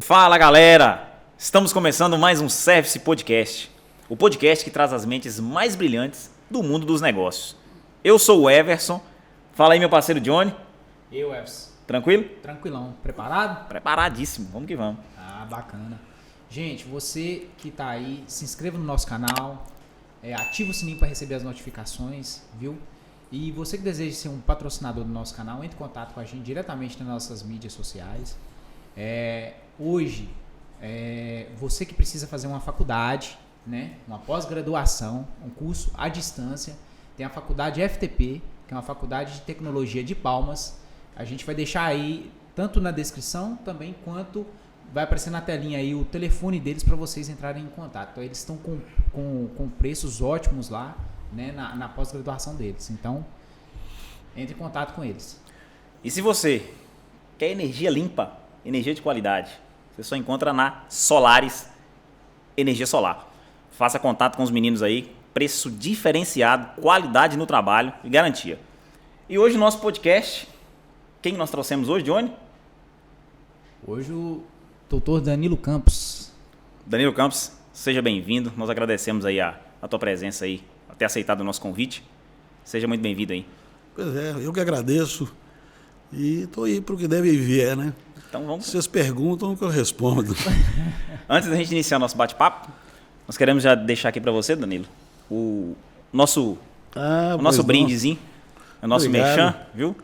Fala galera, estamos começando mais um Service Podcast, o podcast que traz as mentes mais brilhantes do mundo dos negócios. Eu sou o Everson, fala aí meu parceiro Johnny. Eu, Everson. Tranquilo? Tranquilão. Preparado? Preparadíssimo, vamos que vamos. Ah, bacana. Gente, você que tá aí, se inscreva no nosso canal, ativa o sininho para receber as notificações, viu? E você que deseja ser um patrocinador do nosso canal, entre em contato com a gente diretamente nas nossas mídias sociais. Hoje, você que precisa fazer uma faculdade, né, uma pós-graduação, um curso à distância, tem a faculdade FTP, que é uma faculdade de tecnologia de Palmas. A gente vai deixar aí, tanto na descrição também, quanto vai aparecer na telinha aí o telefone deles para vocês entrarem em contato. Então, eles estão com preços ótimos lá, né, na pós-graduação deles. Então, entre em contato com eles. E se você quer energia limpa, energia de qualidade, você só encontra na Solaris Energia Solar. Faça contato com os meninos aí, preço diferenciado, qualidade no trabalho e garantia. E hoje no nosso podcast, quem nós trouxemos hoje, Johnny? Hoje o doutor Danilo Campos. Danilo Campos, seja bem-vindo. Nós agradecemos aí a tua presença aí, ter aceitado o nosso convite. Seja muito bem-vindo aí. Pois é, eu que agradeço. E estou aí para o que deve vir, né? Então vamos. Vocês perguntam que eu respondo. Antes da gente iniciar nosso bate-papo, nós queremos já deixar aqui para você, Danilo, o nosso brindezinho, o nosso merchan, viu?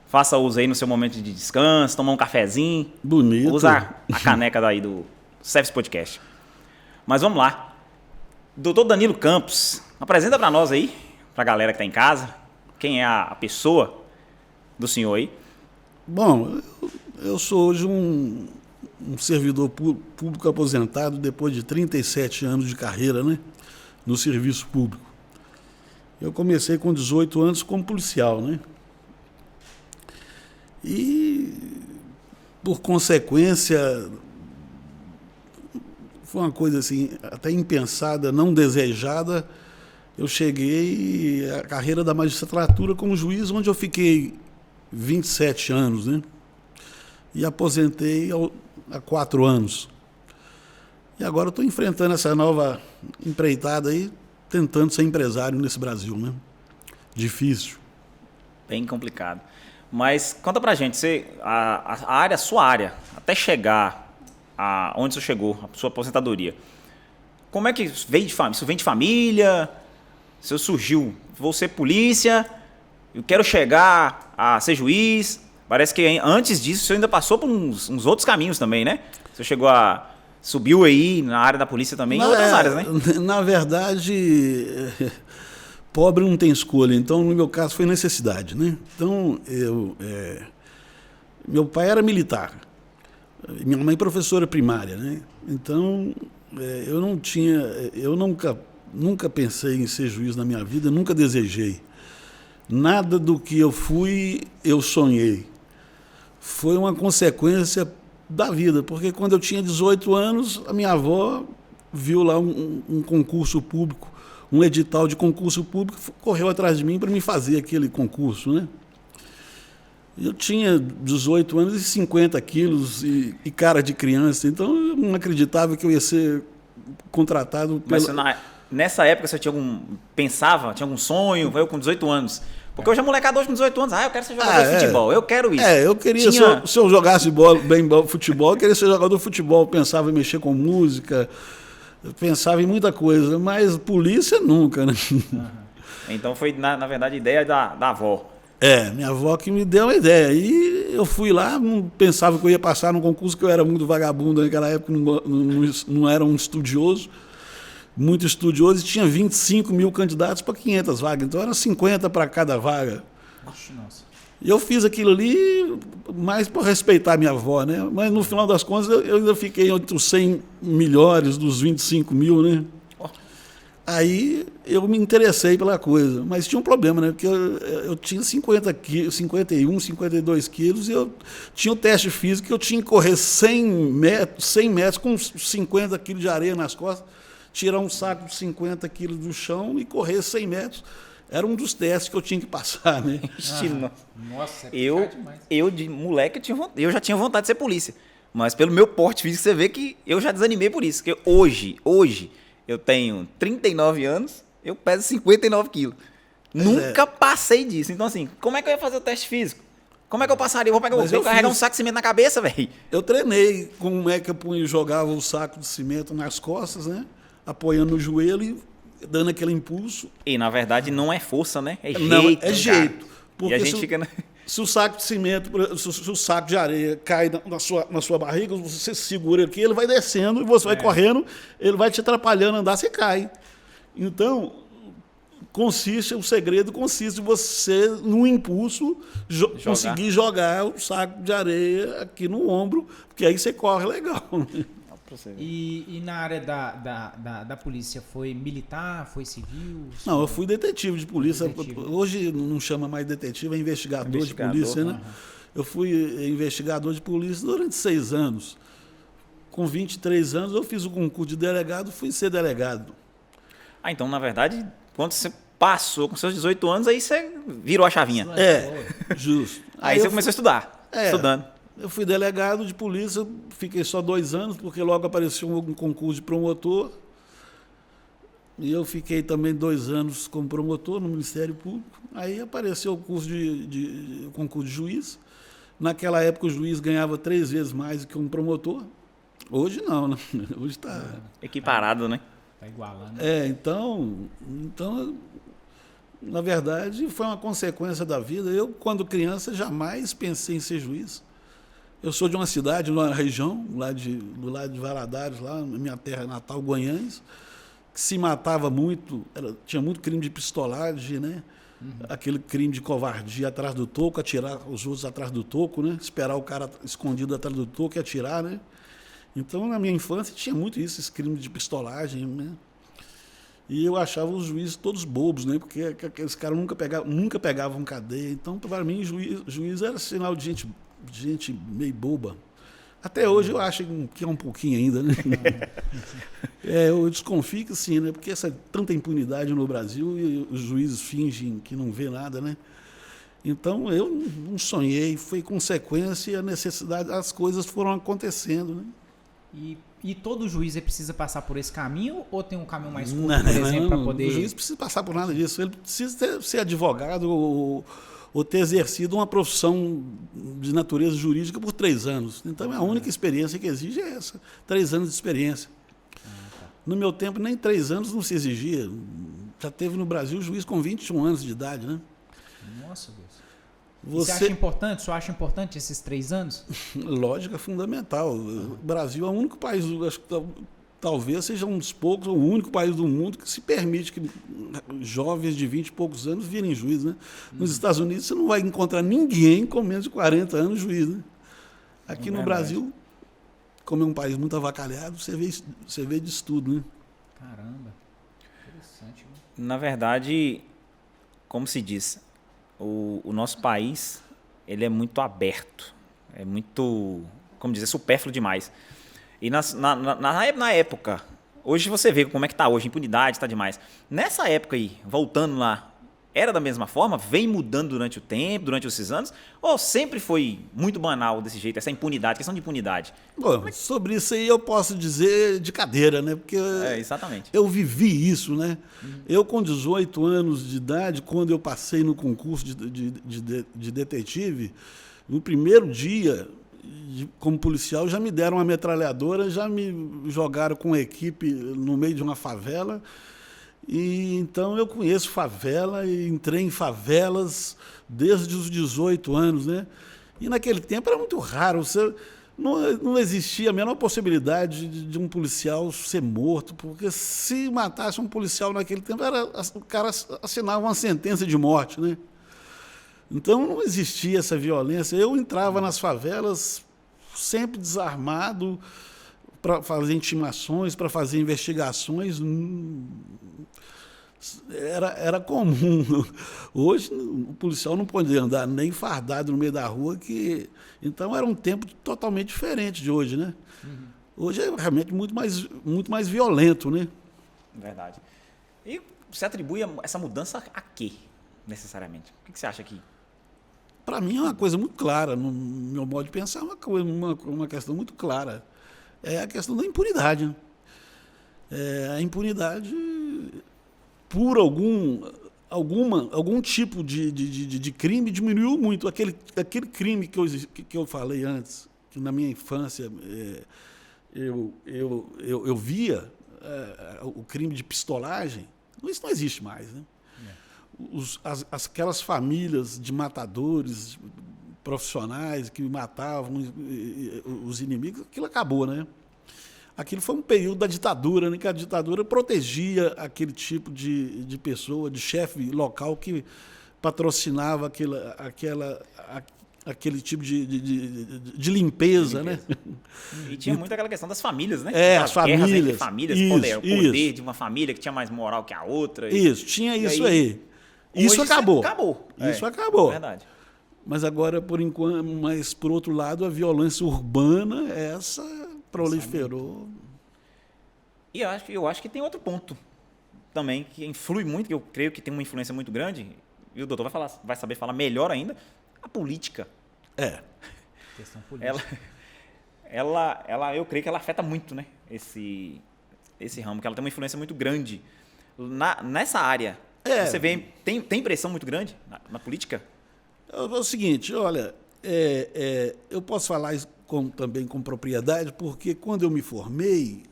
Faça uso aí no seu momento de descanso, tomar um cafezinho. Bonito. Usa a caneca daí do Service Podcast. Mas vamos lá. Doutor Danilo Campos, apresenta para nós aí, para a galera que está em casa, quem é a pessoa do senhor aí. Bom, eu sou hoje um servidor público aposentado depois de 37 anos de carreira, né, no serviço público. Eu comecei com 18 anos como policial, né? E, por consequência, foi uma coisa assim, até impensada, não desejada. Eu cheguei à carreira da magistratura como juiz, onde eu fiquei 27 anos, né? E aposentei há 4 anos. E agora estou enfrentando essa nova empreitada aí, tentando ser empresário nesse Brasil, né? Difícil. Bem complicado. Mas conta pra gente, sua área, até chegar onde você chegou, a sua aposentadoria, como é que veio de família? Isso vem de família? Você surgiu, vou ser polícia, eu quero chegar a ser juiz. Parece que antes disso você ainda passou por uns outros caminhos também, né? Você subiu aí na área da polícia também, em outras áreas, né? Na verdade, pobre não tem escolha. Então, no meu caso, foi necessidade, né? Então, meu pai era militar, minha mãe professora primária, né? Então, eu nunca pensei em ser juiz na minha vida, nunca desejei. Nada do que eu fui, eu sonhei. Foi uma consequência da vida, porque quando eu tinha 18 anos, a minha avó viu lá um concurso público, um edital de concurso público, correu atrás de mim para me fazer aquele concurso, né? Eu tinha 18 anos e 50 quilos e cara de criança, então eu não acreditava que eu ia ser contratado. Mas nessa época você tinha algum sonho? Eu com 18 anos. Porque hoje a molecada hoje com 18 anos, eu quero ser jogador de futebol, eu quero isso. Eu queria, se eu jogasse futebol, eu queria ser jogador de futebol, eu pensava em mexer com música, eu pensava em muita coisa, mas polícia nunca, né? Então foi, na verdade, a ideia da avó. Minha avó que me deu a ideia. E eu fui lá, não pensava que eu ia passar num concurso, que eu era muito vagabundo naquela época, não era um estudioso. Muito estudioso, e tinha 25 mil candidatos para 500 vagas, então era 50 para cada vaga. Nossa. E eu fiz aquilo ali mais por respeitar minha avó, né? Mas no final das contas eu ainda fiquei entre os 100 melhores dos 25 mil, né? Aí eu me interessei pela coisa, mas tinha um problema, né? Porque eu tinha 51, 52 quilos e eu tinha o teste físico que eu tinha que correr 100 metros com 50 quilos de areia nas costas, tirar um saco de 50 quilos do chão e correr 100 metros. Era um dos testes que eu tinha que passar, né? Nossa, é eu de moleque, eu já tinha vontade de ser polícia. Mas pelo meu porte físico, você vê que eu já desanimei por isso. Porque hoje, eu tenho 39 anos, eu peso 59 quilos. Nunca passei disso. Então, assim, como é que eu ia fazer o teste físico? Como é que eu passaria? Eu vou carregar um saco de cimento na cabeça, velho. Eu treinei como é que eu jogava o saco de cimento nas costas, né? Apoiando o joelho e dando aquele impulso. E, na verdade, não é força, né? É jeito. Não, é cara. jeito. E Porque a gente fica... se o saco de cimento, se o saco de areia cai na sua barriga, você segura aqui, ele vai descendo e você vai correndo, ele vai te atrapalhando a andar, você cai. Então, o segredo consiste em você, no impulso, conseguir jogar o saco de areia aqui no ombro, porque aí você corre legal. E na área da polícia, foi militar, foi civil? Não, eu fui detetive de polícia. Hoje não chama mais detetive, é investigador de polícia, né? Eu fui investigador de polícia durante 6 anos. Com 23 anos, eu fiz o concurso de delegado, fui ser delegado. Ah, então, na verdade, quando você passou com seus 18 anos, aí você virou a chavinha. Justo. Aí você começou a estudar, estudando. Eu fui delegado de polícia, fiquei só 2 anos, porque logo apareceu um concurso de promotor. E eu fiquei também 2 anos como promotor no Ministério Público. Aí apareceu o concurso de juiz. Naquela época o juiz ganhava 3 vezes mais do que um promotor. Hoje não, né? Hoje está... Equiparado, né? Está igualando. Então, na verdade, foi uma consequência da vida. Eu, quando criança, jamais pensei em ser juiz. Eu sou de uma cidade, numa região, do lado de Valadares, lá na minha terra natal, Guanhães, que se matava muito, tinha muito crime de pistolagem, né? Aquele crime de covardia atrás do toco, atirar os outros atrás do toco, né? Esperar o cara escondido atrás do toco e atirar, né? Então, na minha infância, tinha muito isso, esse crime de pistolagem, né? E eu achava os juízes todos bobos, né? Porque aqueles caras nunca pegavam cadeia. Então, para mim, juiz era sinal de gente meio boba. Até hoje eu acho que é um pouquinho ainda, né? Eu desconfio que sim, né? Porque tanta impunidade no Brasil e os juízes fingem que não vê nada, né? Então eu não sonhei, foi consequência e a necessidade, as coisas foram acontecendo, né? E todo juiz precisa passar por esse caminho ou tem um caminho mais curto, por exemplo, para poder... O juiz precisa passar por nada disso, ele precisa ser advogado ou ter exercido uma profissão de natureza jurídica por 3 anos. Então, a única experiência que exige é essa, 3 anos de experiência. No meu tempo, nem 3 anos não se exigia. Já teve no Brasil juiz com 21 anos de idade, né? Nossa, Deus. Você acha importante? Você acha importante esses 3 anos? Lógica fundamental. O Brasil é o único país, acho que talvez seja um dos poucos, o único país do mundo que se permite que jovens de 20 e poucos anos virem juiz, né? Nos Estados Unidos você não vai encontrar ninguém com menos de 40 anos juiz, né? Aqui no Brasil, como é um país muito avacalhado, você vê disso tudo, né? Caramba, interessante. Né? Na verdade, como se diz, o nosso país, ele é muito aberto, é muito, como dizer, supérfluo demais. E na época, hoje você vê como é que está hoje, impunidade está demais. Nessa época aí, voltando lá, era da mesma forma? Vem mudando durante o tempo, durante esses anos? Ou sempre foi muito banal desse jeito, essa impunidade, questão de impunidade? Bom, sobre isso aí eu posso dizer de cadeira, né? Porque exatamente. Eu vivi isso, né? Eu com 18 anos de idade, quando eu passei no concurso de detetive, no primeiro dia... como policial, já me deram uma metralhadora, já me jogaram com uma equipe no meio de uma favela. E então eu conheço favela e entrei em favelas desde os 18 anos, né? E naquele tempo era muito raro, não existia a menor possibilidade de um policial ser morto, porque se matasse um policial naquele tempo, o cara assinava uma sentença de morte, né? Então não existia essa violência. Eu entrava nas favelas sempre desarmado para fazer intimações, para fazer investigações. Era comum. Hoje o policial não podia andar nem fardado no meio da rua, então era um tempo totalmente diferente de hoje, né? Hoje é realmente muito mais violento, né? Verdade. E você atribui essa mudança a quê, necessariamente? O que você acha que para mim é uma coisa muito clara, no meu modo de pensar, uma questão muito clara. É a questão da impunidade. Né? A impunidade por algum tipo de crime diminuiu muito. Aquele crime que eu falei antes, que na minha infância eu via, o crime de pistolagem, isso não existe mais. Né? Aquelas famílias de matadores profissionais que matavam os inimigos, aquilo acabou, né? Aquilo foi um período da ditadura, né, que a ditadura protegia aquele tipo de pessoa, de chefe local que patrocinava aquele tipo de limpeza, né? E tinha muito aquela questão das famílias, né? As famílias. Entre famílias, o poder de uma família que tinha mais moral que a outra. Isso, tinha isso aí. Isso acabou. Isso acabou. Verdade. Mas agora, por enquanto, mas por outro lado, a violência urbana, essa proliferou. E eu acho que tem outro ponto também que influi muito, que eu creio que tem uma influência muito grande, e o doutor vai saber falar melhor ainda, a política. Questão política. Eu creio que ela afeta muito, né, esse ramo, que ela tem uma influência muito grande nessa área. Você vê, tem pressão muito grande na política? É o seguinte, olha, eu posso falar isso também com propriedade, porque quando eu me formei,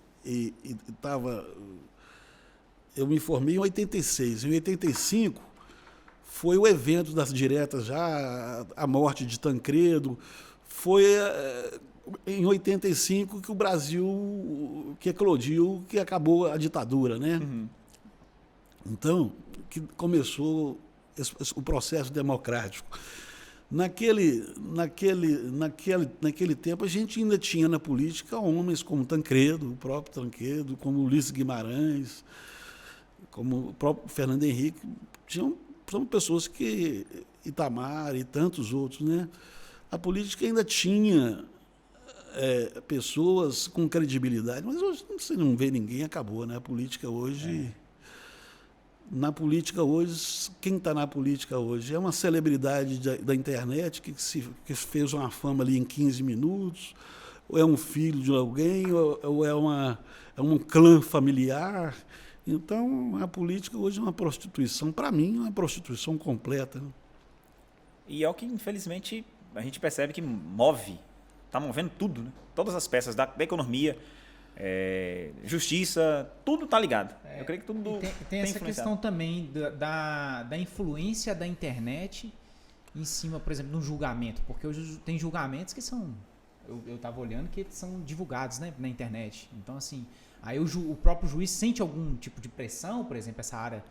eu me formei em 86. Em 85 foi o evento das diretas já, a morte de Tancredo. Foi em 85 que o Brasil que eclodiu, que acabou a ditadura, né? Uhum. Então, que começou o processo democrático. Naquele tempo, a gente ainda tinha na política homens como Tancredo, o próprio Tancredo, como Ulisses Guimarães, como o próprio Fernando Henrique. São pessoas que, Itamar e tantos outros, né? A política ainda tinha pessoas com credibilidade, mas hoje você não vê ninguém, acabou, né? A política hoje... Na política hoje, quem está na política hoje é uma celebridade da internet que fez uma fama ali em 15 minutos, ou é um filho de alguém, ou é um clã familiar. Então, a política hoje é uma prostituição, para mim, é uma prostituição completa. E é o que, infelizmente, a gente percebe que está movendo tudo, né? Todas as peças da economia, justiça, tudo está ligado. Eu creio que tudo tem essa questão também da influência da internet em cima, por exemplo, no julgamento, porque hoje tem julgamentos que são, eu estava olhando, que são divulgados, né, na internet. Então, assim, aí o próprio juiz sente algum tipo de pressão, por exemplo, essa área.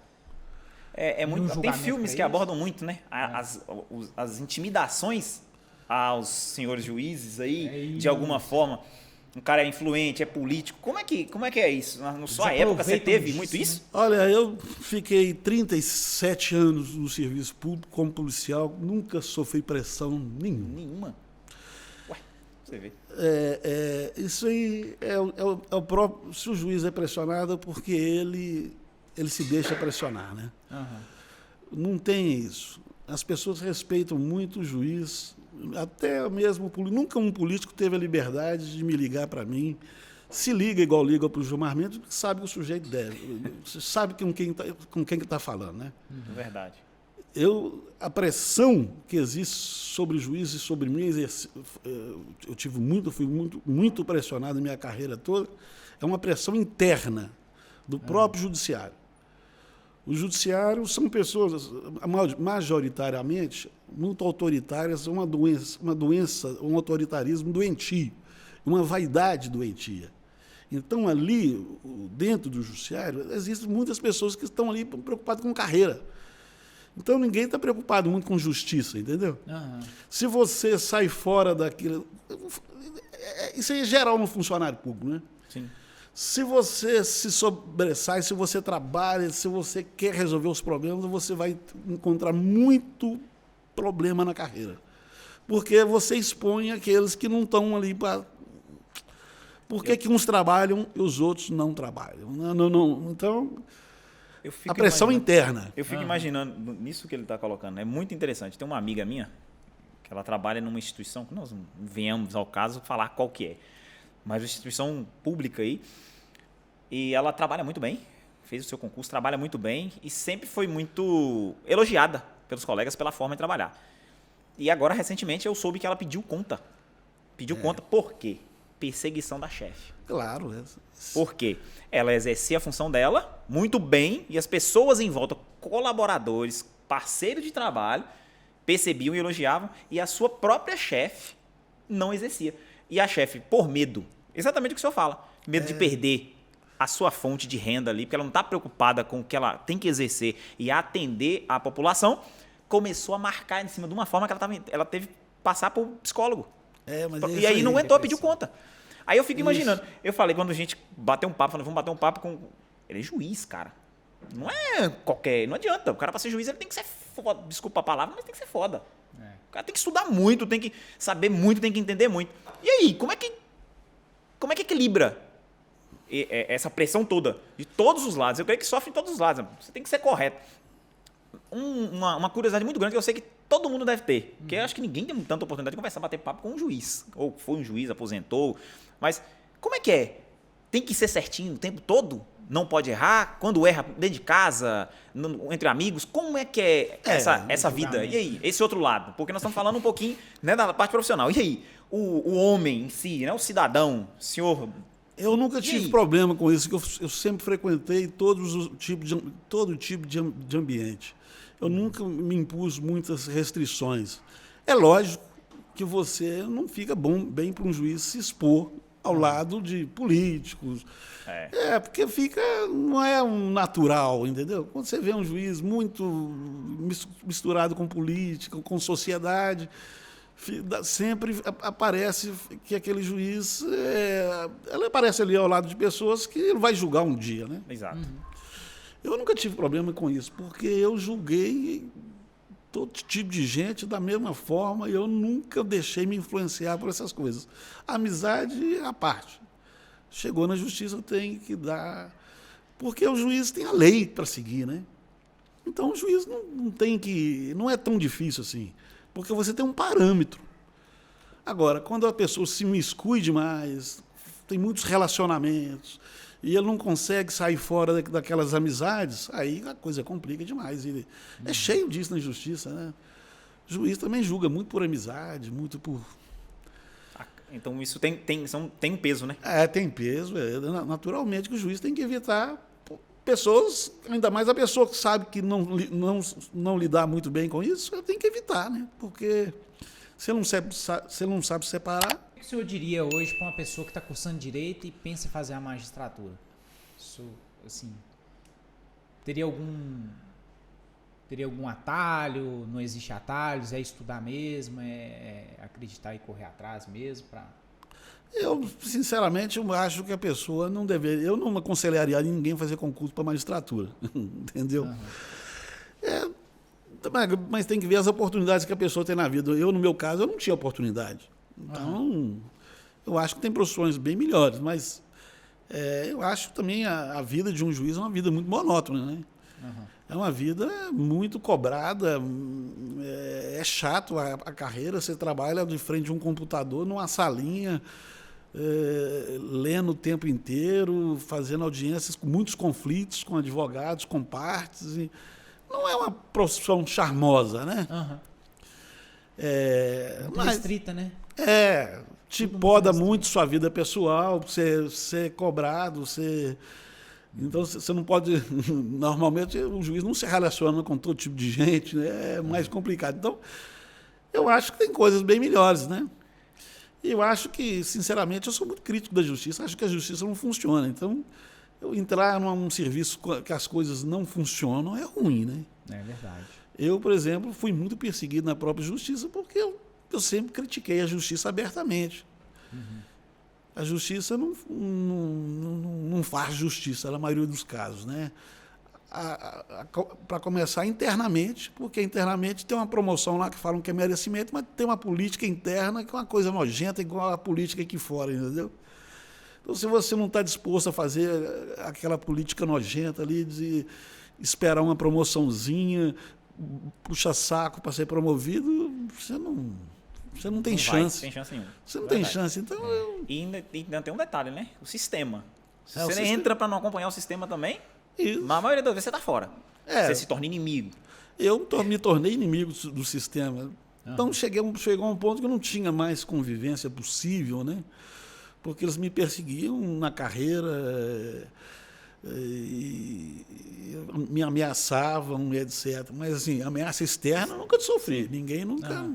Tem filmes que abordam muito, né, as intimidações aos senhores juízes aí, de alguma forma. Um cara é influente, é político. Como é que é isso? Na sua época você teve muito isso? Né? Olha, eu fiquei 37 anos no serviço público como policial, nunca sofri pressão nenhuma. Ué, você vê. Isso aí é o próprio... Se o juiz é pressionado, é porque ele se deixa pressionar, né? Uhum. Não tem isso. As pessoas respeitam muito o juiz... Até mesmo, nunca um político teve a liberdade de me ligar para mim. Se liga igual liga para o Gilmar Mendes, porque sabe que o sujeito deve. Você sabe com quem está falando, né? Verdade. A pressão que existe sobre o juiz e sobre mim, eu fui muito pressionado na minha carreira toda, é uma pressão interna do próprio judiciário. O judiciário são pessoas, majoritariamente, muito autoritárias, uma doença, um autoritarismo doentio, uma vaidade doentia. Então, ali, dentro do judiciário, existem muitas pessoas que estão ali preocupadas com carreira. Então, ninguém está preocupado muito com justiça, entendeu? Uhum. Se você sai fora daquilo... Isso é geral no funcionário público, né? Sim. Se você se sobressai, se você trabalha, se você quer resolver os problemas, você vai encontrar muito problema na carreira. Porque você expõe aqueles que não estão ali para... Por que uns trabalham e os outros não trabalham? Não. Então, a pressão interna. Eu fico imaginando, nisso que ele está colocando, é muito interessante. Tem uma amiga minha, que ela trabalha numa instituição, que nós não venhamos ao caso falar qual que é, mas uma instituição pública aí, e ela trabalha muito bem, fez o seu concurso, trabalha muito bem e sempre foi muito elogiada pelos colegas pela forma de trabalhar. E agora, recentemente, eu soube que ela pediu conta. Pediu conta por quê? Perseguição da chefe. Claro. Por quê? Ela exercia a função dela muito bem e as pessoas em volta, colaboradores, parceiros de trabalho, percebiam e elogiavam, e a sua própria chefe não exercia. E a chefe, por medo, exatamente o que o senhor fala, medo de perder a sua fonte de renda ali, porque ela não está preocupada com o que ela tem que exercer e atender a população, começou a marcar em cima de uma forma que ela teve que passar por psicólogo. Mas E aí não aguentou, pediu conta. Aí eu fico imaginando, eu falei, quando a gente bateu um papo, falei, vamos bater um papo com... Ele é juiz, cara. Não é qualquer... Não adianta. O cara, para ser juiz, ele tem que ser foda. Desculpa a palavra, mas tem que ser foda. O cara tem que estudar muito, tem que saber muito, tem que entender muito. E aí, como é que equilibra essa pressão toda de todos os lados? Eu creio que sofre em todos os lados. Você tem que ser correto. Uma curiosidade muito grande que eu sei que todo mundo deve ter. Porque eu acho que ninguém tem tanta oportunidade de conversar, bater papo com um juiz. Ou foi um juiz, aposentou. Mas como é que é? Tem que ser certinho o tempo todo? Não pode errar? Quando erra dentro de casa, entre amigos? Como é que é essa vida? E aí, esse outro lado? Porque nós estamos falando um pouquinho, né, da parte profissional. E aí, o homem em si, né, o cidadão, senhor... Eu nunca tive problema com isso, que eu sempre frequentei todo tipo de ambiente. Eu nunca me impus muitas restrições. É lógico que você não fica bem para um juiz se expor ao lado de políticos. Porque não é um natural, entendeu? Quando você vê um juiz muito misturado com política, com sociedade, sempre aparece que aquele juiz ela aparece ali ao lado de pessoas que ele vai julgar um dia, né? Exato. Eu nunca tive problema com isso, porque eu julguei todo tipo de gente da mesma forma e eu nunca deixei me influenciar por essas coisas. A amizade é a parte. Chegou na justiça, tem que dar... Porque o juiz tem a lei para seguir, né? Então o juiz não tem que... Não é tão difícil assim, porque você tem um parâmetro. Agora, quando a pessoa se miscui demais, tem muitos relacionamentos, e ele não consegue sair fora daquelas amizades, aí a coisa complica demais. É cheio disso na justiça, né? O juiz também julga muito por amizade, muito por... Então isso tem um peso, né? Tem peso. Naturalmente que o juiz tem que evitar pessoas, ainda mais a pessoa que sabe que não lidar muito bem com isso, tem que evitar, né? Porque se ele não sabe separar... O que o senhor diria hoje para uma pessoa que está cursando Direito e pensa em fazer a magistratura? Isso, assim, teria algum atalho? Não existe atalhos? É estudar mesmo? É acreditar e correr atrás mesmo? Eu, sinceramente, eu acho que a pessoa não deveria... Eu não aconselharia ninguém fazer concurso para magistratura, entendeu? Mas tem que ver as oportunidades que a pessoa tem na vida. Eu, no meu caso, eu não tinha oportunidade. Então, eu acho que tem profissões bem melhores, mas eu acho que também a vida de um juiz é uma vida muito monótona, né? É uma vida muito cobrada, é chato a carreira, você trabalha de frente de um computador, numa salinha, lendo o tempo inteiro, fazendo audiências com muitos conflitos com advogados, com partes. Não é uma profissão charmosa, né? Muito restrita, né? Te poda muito sua vida pessoal, você ser cobrado, então você não pode... Normalmente o juiz não se relaciona com todo tipo de gente, né? É mais complicado. Então, eu acho que tem coisas bem melhores, né? E eu acho que, sinceramente, eu sou muito crítico da justiça, acho que a justiça não funciona. Então, eu entrar num serviço que as coisas não funcionam é ruim, né? É verdade. Eu, por exemplo, fui muito perseguido na própria justiça porque eu sempre critiquei a justiça abertamente. A justiça não faz justiça na maioria dos casos, né? Para começar, internamente, porque internamente tem uma promoção lá que falam que é merecimento, mas tem uma política interna que é uma coisa nojenta, igual a política aqui fora, entendeu? Então, se você não está disposto a fazer aquela política nojenta ali de esperar uma promoçãozinha, puxa saco para ser promovido, você não Você não tem Não vai, chance. tem chance nenhuma. Você não tem Verdade. chance. Então, E ainda tem um detalhe, né? O sistema. Se É, o você sistema. entra para não acompanhar o sistema também, isso. na maioria das vezes você tá fora. É. Você se torna inimigo. Me tornei inimigo do sistema. Então chegou a um ponto que eu não tinha mais convivência possível, né? Porque eles me perseguiam na carreira, e me ameaçavam, etc. Mas assim, ameaça externa eu nunca sofri. Ninguém nunca.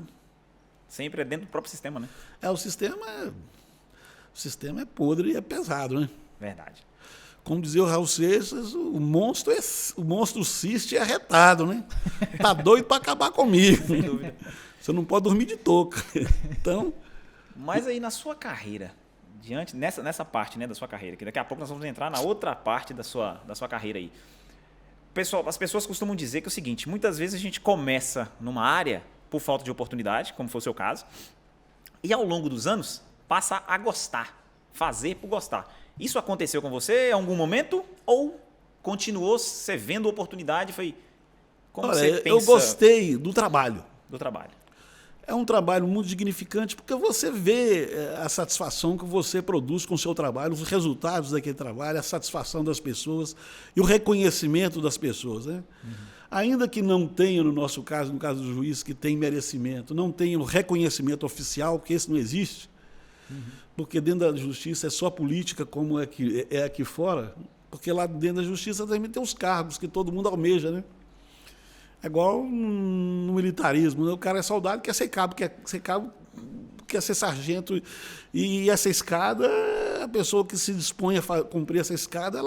Sempre é dentro do próprio sistema, né? O sistema é podre e é pesado, né? Verdade. Como dizia o Raul Seixas, o monstro cisne é arretado, né? Tá doido para acabar comigo. Sem dúvida. Você não pode dormir de touca. Então, Mas aí na sua carreira, nessa parte, né, da sua carreira, que daqui a pouco nós vamos entrar na outra parte da sua carreira aí. Pessoal, as pessoas costumam dizer que é o seguinte, muitas vezes a gente começa numa área por falta de oportunidade, como foi o seu caso, e ao longo dos anos passa a gostar, fazer por gostar. Isso aconteceu com você em algum momento ou continuou você vendo oportunidade? Foi como você pensa eu gostei do trabalho. do trabalho? É um trabalho muito dignificante porque você vê a satisfação que você produz com o seu trabalho, os resultados daquele trabalho, a satisfação das pessoas e o reconhecimento das pessoas, né? Ainda que não tenha, no nosso caso, no caso do juiz, que tem merecimento, não tenha o reconhecimento oficial, porque esse não existe, porque dentro da justiça é só política como é aqui fora, porque lá dentro da justiça também tem os cargos que todo mundo almeja, né? É igual no militarismo, né? O cara é soldado, quer ser cabo, quer ser sargento, e essa escada, a pessoa que se dispõe a cumprir essa escada,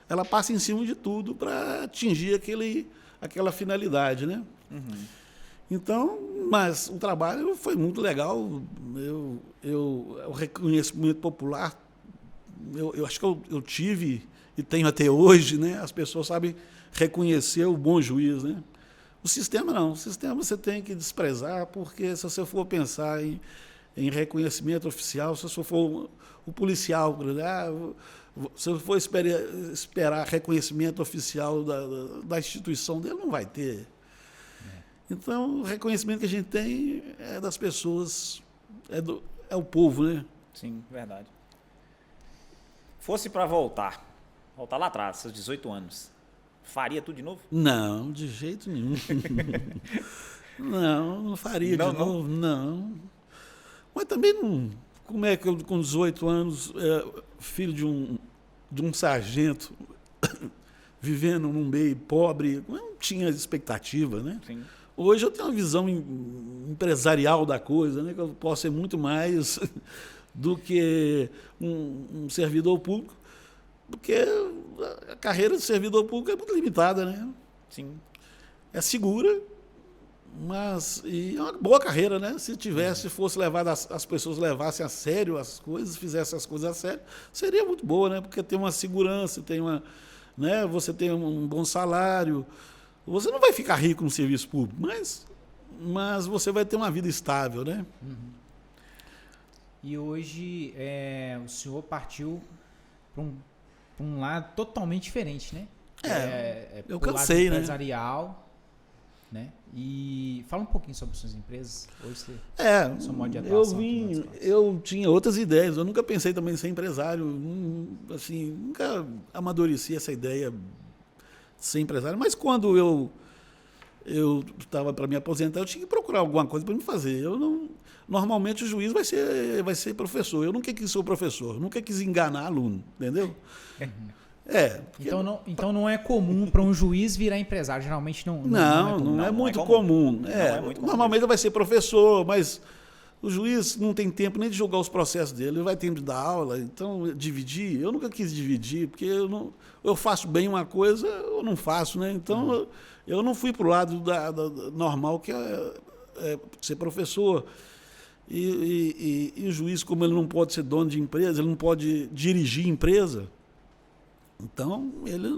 ela passa em cima de tudo para atingir aquela finalidade, né? Então, mas o trabalho foi muito legal. O reconhecimento popular, eu acho que eu tive e tenho até hoje, né? As pessoas sabem reconhecer o bom juiz, né? O sistema não. O sistema você tem que desprezar, porque se você for pensar em reconhecimento oficial, se você for o policial, se você for esperar reconhecimento oficial da instituição dele, não vai ter. Então, o reconhecimento que a gente tem é das pessoas, é o povo, né? Sim, verdade. Fosse para voltar lá atrás, seus 18 anos, faria tudo de novo? Não, de jeito nenhum. Não faria de novo, não. Mas também não. Como é que eu, com 18 anos, filho de um sargento, vivendo num meio pobre, não tinha expectativa, né? Sim. Hoje eu tenho uma visão empresarial da coisa, né? Que eu posso ser muito mais do que um servidor público, porque a carreira de servidor público é muito limitada, né? Sim. É segura, mas e é uma boa carreira, né? Se fosse levado, as pessoas levassem a sério as coisas, fizessem as coisas a sério, seria muito boa, né? Porque tem uma segurança, né? Você tem um bom salário. Você não vai ficar rico no serviço público, mas você vai ter uma vida estável, né? E hoje o senhor partiu para um lado totalmente diferente, né? Eu pro cansei, lado né? empresarial, né? E fala um pouquinho sobre suas empresas. Hoje você, seu modo de eu atuação aqui no nosso país. eu tinha outras ideias. Eu nunca pensei também em ser empresário. Assim, nunca amadureci essa ideia de ser empresário. Mas quando eu estava para me aposentar, eu tinha que procurar alguma coisa para me fazer. Normalmente o juiz vai ser professor. Eu nunca quis ser professor, nunca quis enganar aluno, entendeu? Então não é comum para um juiz virar empresário. Geralmente não Não é muito comum. É muito comum. Normalmente ele vai ser professor, mas o juiz não tem tempo nem de julgar os processos dele, ele vai ter tempo de dar aula. Então, dividir, eu nunca quis dividir, porque eu faço bem uma coisa, eu não faço, né? Então, eu não fui para o lado normal, que é ser professor. E o juiz, como ele não pode ser dono de empresa, ele não pode dirigir empresa, então ele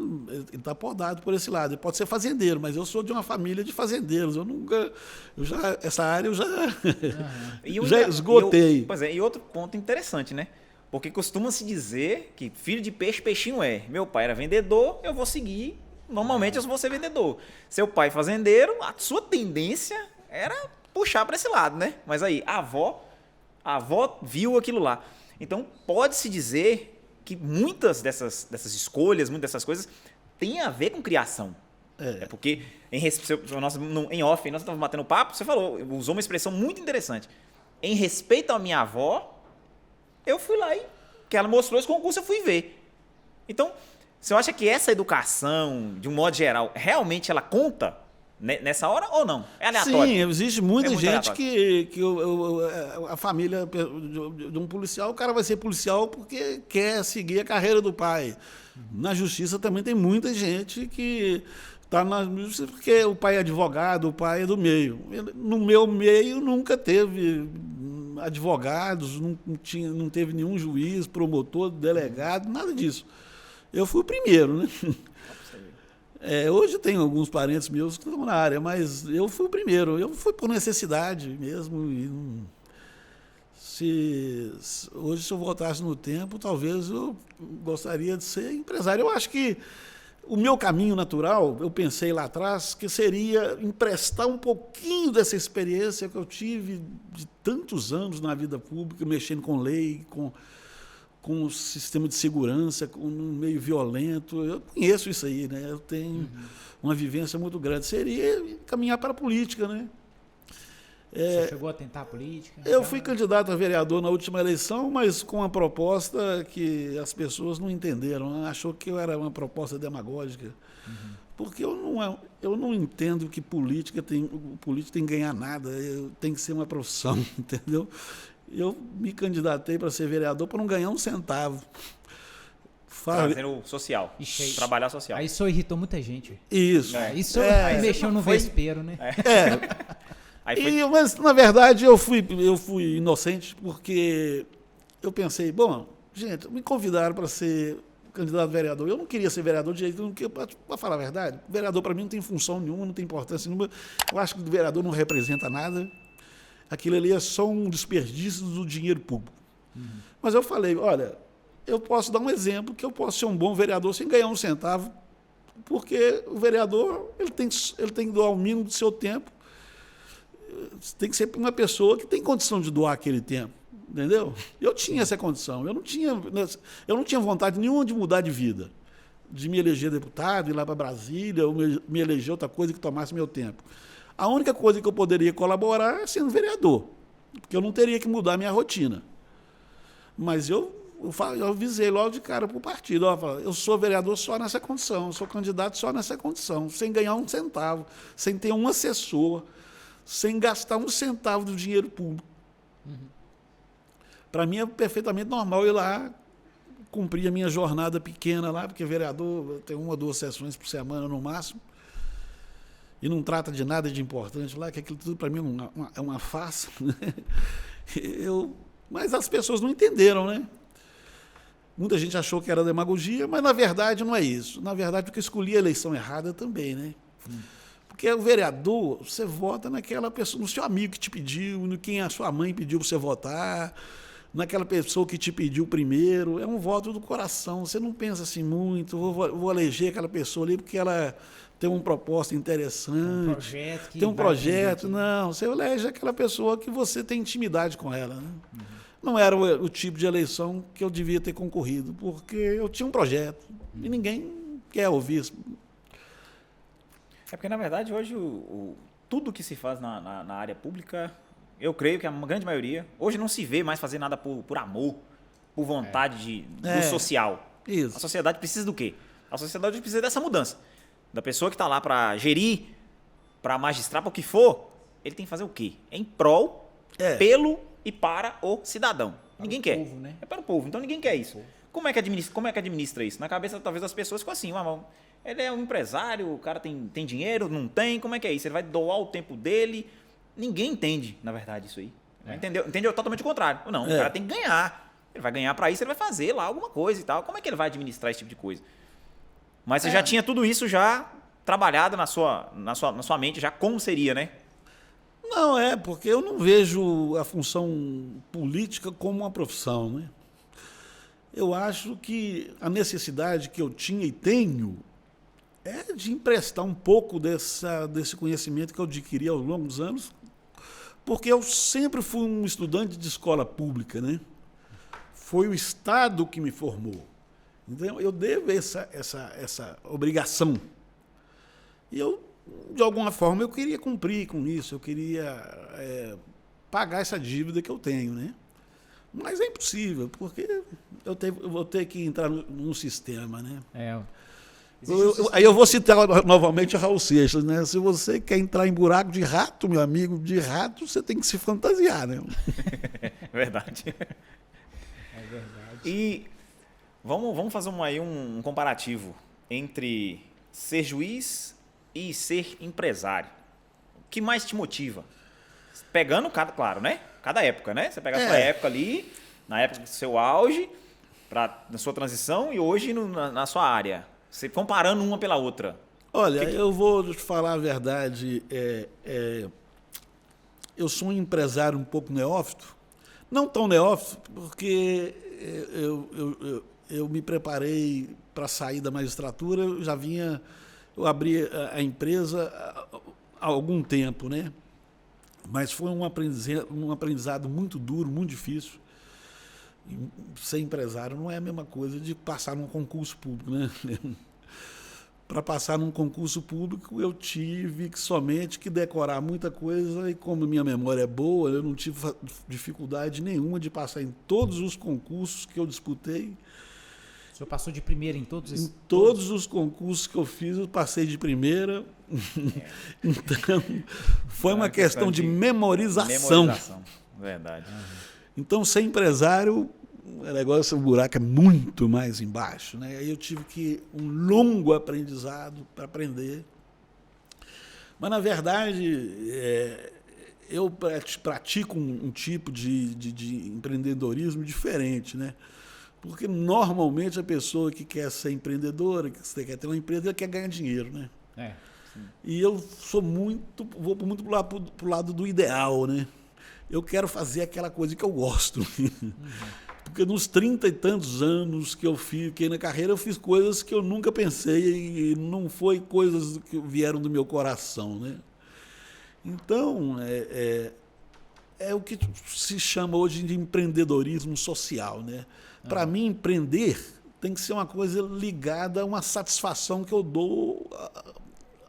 está podado por esse lado. Ele pode ser fazendeiro, mas eu sou de uma família de fazendeiros. Essa área eu já esgotei. Pois é, e outro ponto interessante, né? Porque costuma-se dizer que filho de peixe, peixinho é. Meu pai era vendedor, eu vou seguir. Normalmente eu vou ser vendedor. Seu pai fazendeiro, a sua tendência era puxar para esse lado, né? Mas aí, a avó viu aquilo lá. Então, pode-se dizer que muitas dessas escolhas, muitas dessas coisas, têm a ver com criação. É porque, em off, nós estávamos batendo papo, você usou uma expressão muito interessante. Em respeito à minha avó, eu fui lá e, que ela mostrou esse concurso, eu fui ver. Então, você acha que essa educação, de um modo geral, realmente ela conta nessa hora ou não? É aleatório? Sim, existe muita gente aleatório. que a família de um policial, o cara vai ser policial porque quer seguir a carreira do pai. Na justiça também tem muita gente que está na justiça porque o pai é advogado, o pai é do meio. No meu meio nunca teve advogados, não teve nenhum juiz, promotor, delegado, nada disso. Eu fui o primeiro, né? Hoje tem alguns parentes meus que estão na área, mas eu fui o primeiro. Eu fui por necessidade mesmo. Hoje, se eu voltasse no tempo, talvez eu gostaria de ser empresário. Eu acho que o meu caminho natural, eu pensei lá atrás, que seria emprestar um pouquinho dessa experiência que eu tive de tantos anos na vida pública, mexendo com lei, com o sistema de segurança, com um meio violento. Eu conheço isso aí, né? Eu tenho uma vivência muito grande. Seria caminhar para a política, né? Você chegou a tentar a política? Eu fui candidato a vereador na última eleição, mas com uma proposta que as pessoas não entenderam. Achou que eu era uma proposta demagógica. Porque eu não entendo que política tem que ganhar nada. Tem que ser uma profissão, entendeu? Eu me candidatei para ser vereador para não ganhar um centavo. Fazendo social. Trabalhar social. Aí isso irritou muita gente. Isso. Isso mexeu no vespeiro, né? Mas, na verdade, eu fui inocente porque eu pensei, bom, gente, me convidaram para ser candidato a vereador. Eu não queria ser vereador de jeito nenhum, para falar a verdade, vereador para mim não tem função nenhuma, não tem importância nenhuma. Eu acho que o vereador não representa nada. Aquilo ali é só um desperdício do dinheiro público. Mas eu falei, olha, eu posso dar um exemplo que eu posso ser um bom vereador sem ganhar um centavo, porque o vereador ele tem que doar o mínimo do seu tempo. Tem que ser uma pessoa que tem condição de doar aquele tempo, entendeu? Eu tinha essa condição. Eu não tinha vontade nenhuma de mudar de vida, de me eleger deputado, ir lá para Brasília, ou me eleger outra coisa que tomasse meu tempo. A única coisa que eu poderia colaborar é sendo vereador, porque eu não teria que mudar a minha rotina. Mas eu avisei logo de cara para o partido, eu sou vereador só nessa condição, eu sou candidato só nessa condição, sem ganhar um centavo, sem ter um assessor, sem gastar um centavo do dinheiro público. Para mim é perfeitamente normal ir lá, cumprir a minha jornada pequena lá, porque vereador tem 1 ou 2 sessões por semana no máximo, e não trata de nada de importante lá, que aquilo tudo para mim é uma farsa. Né? Mas as pessoas não entenderam, né? Muita gente achou que era demagogia, mas na verdade não é isso. Na verdade, porque eu escolhi a eleição errada também, né? Porque o vereador, você vota naquela pessoa, no seu amigo que te pediu, no quem a sua mãe pediu para você votar, naquela pessoa que te pediu primeiro. É um voto do coração. Você não pensa assim muito, vou eleger aquela pessoa ali porque ela tem uma proposta interessante, tem um projeto. Não, você elege aquela pessoa que você tem intimidade com ela. Né? Não era o tipo de eleição que eu devia ter concorrido, porque eu tinha um projeto e ninguém quer ouvir isso. É porque, na verdade, hoje tudo que se faz na área pública, eu creio que a grande maioria, hoje não se vê mais fazer nada por amor, por vontade do social. Isso. A sociedade precisa do quê? A sociedade precisa dessa mudança. Da pessoa que está lá para gerir, para magistrar, para o que for, ele tem que fazer o quê? Em prol, pelo e para o cidadão. Ninguém quer. Povo, né? É para o povo, então ninguém quer isso. Como é que administra isso? Na cabeça, talvez, das pessoas ficou assim, ele é um empresário, o cara tem dinheiro, não tem, como é que é isso? Ele vai doar o tempo dele. Ninguém entende, na verdade, isso aí. Entendeu totalmente o contrário. Não, o cara tem que ganhar. Ele vai ganhar para isso, ele vai fazer lá alguma coisa e tal. Como é que ele vai administrar esse tipo de coisa? Mas você já tinha tudo isso já trabalhado na sua mente, já como seria, né? Não, porque eu não vejo a função política como uma profissão, né? Eu acho que a necessidade que eu tinha e tenho é de emprestar um pouco desse conhecimento que eu adquiri ao longo dos anos Porque eu sempre fui um estudante de escola pública, né? Foi o Estado que me formou. Então, eu devo essa obrigação. E eu, de alguma forma, eu queria cumprir com isso, eu queria pagar essa dívida que eu tenho, né? Mas é impossível, porque eu vou ter que entrar num sistema, né? Aí eu vou citar novamente o Raul Seixas, né? Se você quer entrar em buraco de rato, meu amigo, de rato, você tem que se fantasiar, né? Verdade. É verdade. E vamos fazer um comparativo entre ser juiz e ser empresário. O que mais te motiva? Pegando claro, né? Cada época, né? Você pega a sua época ali, na época do seu auge, na sua transição e hoje na sua área. Você comparando uma pela outra. Olha, eu vou te falar a verdade. Eu sou um empresário um pouco neófito. Não tão neófito, porque eu me preparei para sair da magistratura. Eu abri a empresa há algum tempo, né? Mas foi um aprendizado muito duro, muito difícil. Ser empresário não é a mesma coisa de passar num concurso público, né? Para passar num concurso público, eu tive somente que decorar muita coisa e, como minha memória é boa, eu não tive dificuldade nenhuma de passar em todos os concursos que eu disputei. O senhor passou de primeira em todos esses? Em todos os concursos que eu fiz, eu passei de primeira. Então, foi uma questão de memorização. Verdade. Então, ser empresário, o negócio, o buraco é muito mais embaixo, né? Aí eu tive um longo aprendizado para aprender. Mas, na verdade, eu pratico um tipo de empreendedorismo diferente, né? Porque, normalmente, a pessoa que quer ser empreendedora, que quer ter uma empresa, ela quer ganhar dinheiro, né? E eu vou muito para o lado do ideal, né? Eu quero fazer aquela coisa que eu gosto. Porque nos 30 e tantos anos que eu fiquei na carreira, eu fiz coisas que eu nunca pensei e não foi coisas que vieram do meu coração, né? Então, é o que se chama hoje de empreendedorismo social, né? Para mim, empreender tem que ser uma coisa ligada a uma satisfação que eu dou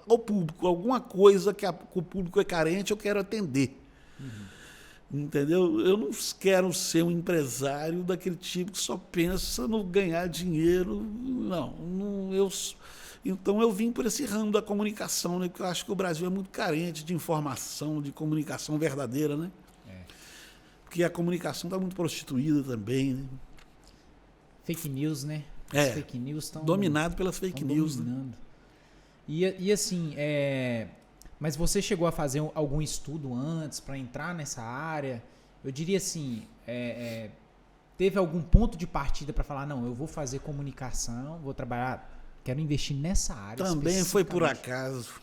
ao público. Alguma coisa que o público é carente, eu quero atender. Entendeu? Eu não quero ser um empresário daquele tipo que só pensa no ganhar dinheiro. Então eu vim por esse ramo da comunicação, né? Porque eu acho que o Brasil é muito carente de informação, de comunicação verdadeira, né? Porque a comunicação está muito prostituída também, né? Fake news, né? As fake news estão dominado pelas fake news, dominando. Né? E assim, mas você chegou a fazer algum estudo antes para entrar nessa área? Eu diria assim, teve algum ponto de partida para falar, não, eu vou fazer comunicação, vou trabalhar, quero investir nessa área. Também foi por acaso.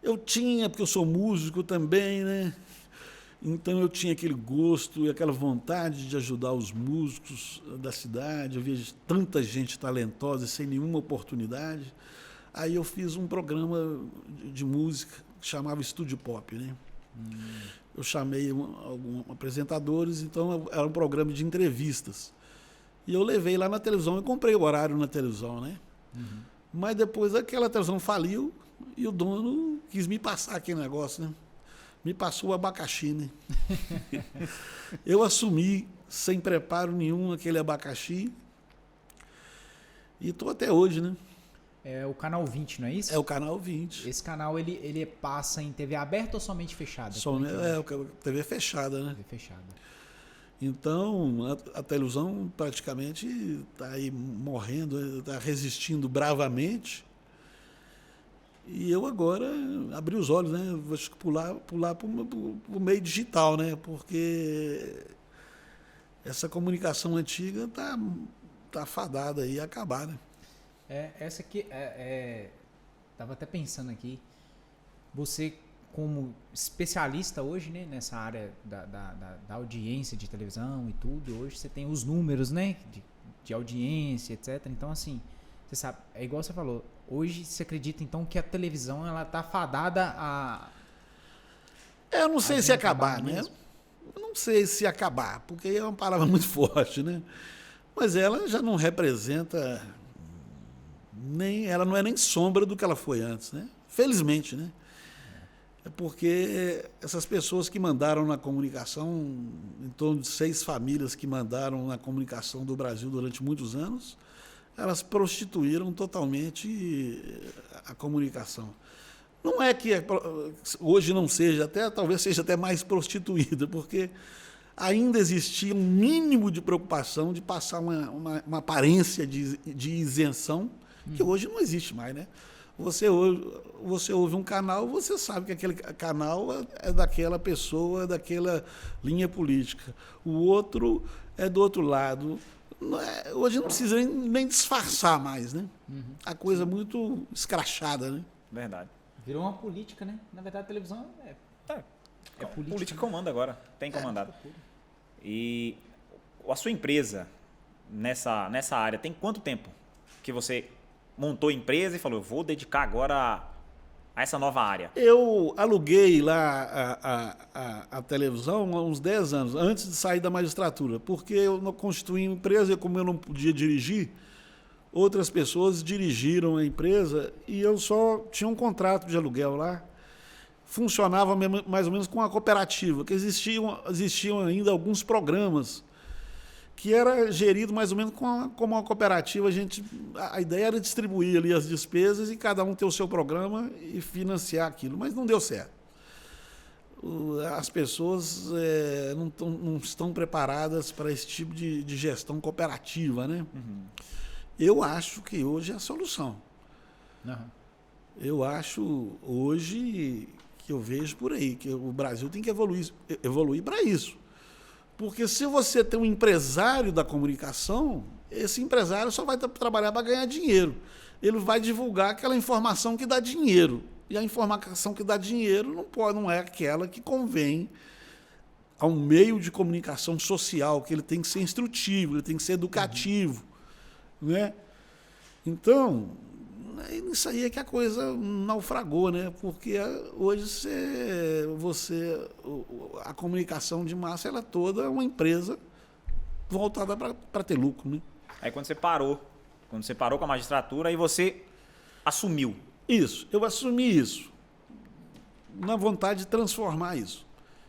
Porque eu sou músico também, né? Então eu tinha aquele gosto e aquela vontade de ajudar os músicos da cidade. Eu via tanta gente talentosa e sem nenhuma oportunidade. Aí eu fiz um programa de música que chamava Estúdio Pop, né? Eu chamei alguns apresentadores, então era um programa de entrevistas. E eu levei lá na televisão e comprei o horário na televisão, né? Mas depois aquela televisão faliu e o dono quis me passar aquele negócio, né? Me passou o abacaxi, né? Eu assumi, sem preparo nenhum, aquele abacaxi. E estou até hoje, né? É o canal 20, não é isso? É o canal 20. Esse canal, ele passa em TV aberta ou somente fechada? TV fechada, né? TV fechada. Então, a televisão praticamente está aí morrendo, está resistindo bravamente. E eu agora abri os olhos, né? Vou pular para o meio digital, né? Porque essa comunicação antiga tá fadada aí a acabar, né? Essa aqui, tava até pensando aqui, você como especialista hoje, né, nessa área da audiência de televisão e tudo, hoje você tem os números, né, de audiência, etc. Então, assim, você sabe, é igual você falou, hoje você acredita, então, que a televisão, ela tá fadada a... Eu não sei se Fazendo acabar, trabalho né? mesmo? Eu não sei se acabar, porque é uma palavra muito forte, né? Mas ela já não representa ela não é nem sombra do que ela foi antes, né? Felizmente, né? É porque essas pessoas que mandaram na comunicação, em torno de 6 famílias que mandaram na comunicação do Brasil durante muitos anos, elas prostituíram totalmente a comunicação. Não é que hoje não seja, talvez seja até mais prostituída, porque ainda existia um mínimo de preocupação de passar uma aparência de isenção, que hoje não existe mais, né? Você ouve um canal, você sabe que aquele canal é daquela pessoa, daquela linha política. O outro é do outro lado. Hoje não precisa nem disfarçar mais, né? A coisa é muito escrachada, né? Verdade. Virou uma política, né? Na verdade, a televisão é política. Política comanda agora, tem comandado. E a sua empresa nessa área tem quanto tempo que você montou a empresa e falou, eu vou dedicar agora a essa nova área? Eu aluguei lá a televisão há uns 10 anos, antes de sair da magistratura, porque eu não constituí uma empresa e como eu não podia dirigir, outras pessoas dirigiram a empresa e eu só tinha um contrato de aluguel lá. Funcionava mais ou menos com a cooperativa, que existiam ainda alguns programas que era gerido mais ou menos como uma cooperativa. A ideia era distribuir ali as despesas e cada um ter o seu programa e financiar aquilo, mas não deu certo. As pessoas não estão preparadas para esse tipo de gestão cooperativa, né? Eu acho que hoje é a solução. Eu acho hoje que eu vejo por aí, que o Brasil tem que evoluir para isso. Porque se você tem um empresário da comunicação, esse empresário só vai trabalhar para ganhar dinheiro. Ele vai divulgar aquela informação que dá dinheiro. E a informação que dá dinheiro não é aquela que convém a um meio de comunicação social, que ele tem que ser instrutivo, ele tem que ser educativo. Né? Então, isso aí é que a coisa naufragou, né? Porque hoje a comunicação de massa ela toda é uma empresa voltada para ter lucro, né? Aí quando você parou com a magistratura, aí você assumiu. Isso, eu assumi isso, na vontade de transformar isso.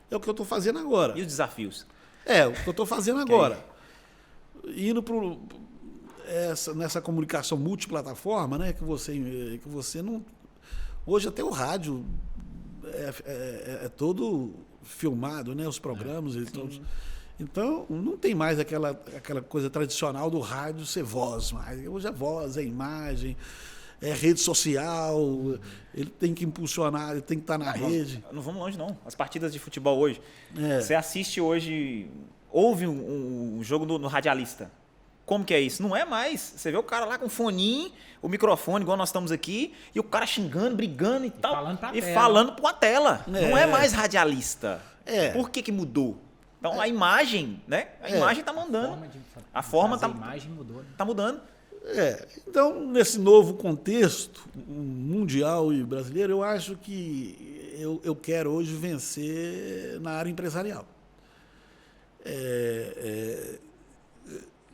É o que eu estou fazendo agora. E os desafios? O que eu estou fazendo agora. Indo nessa comunicação multiplataforma, né, que você não... Hoje até o rádio é todo filmado, né, os programas e todos. Então, não tem mais aquela coisa tradicional do rádio ser voz mais. Hoje é voz, é imagem, é rede social, ele tem que impulsionar, ele tem que estar na rede. Não vamos longe, não. As partidas de futebol hoje, você assiste hoje, ouve um jogo no radialista. Como que é isso? Não é mais. Você vê o cara lá com o foninho, o microfone, igual nós estamos aqui, e o cara xingando, brigando e tal. Falando pra tela. Não é mais radialista. Por que mudou? Então a imagem, né? A imagem tá mandando. A forma tá mudando. Então, nesse novo contexto mundial e brasileiro, eu acho que eu quero hoje vencer na área empresarial.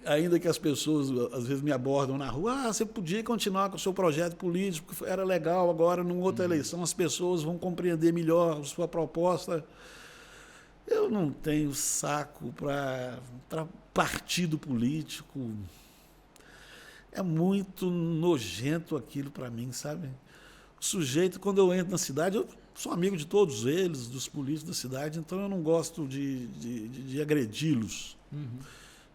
Ainda que as pessoas às vezes me abordam na rua, você podia continuar com o seu projeto político, era legal, agora numa outra eleição as pessoas vão compreender melhor a sua proposta. Eu não tenho saco para partido político. É muito nojento aquilo para mim, sabe? O sujeito, quando eu entro na cidade, eu sou amigo de todos eles, dos políticos da cidade, então eu não gosto de agredi-los.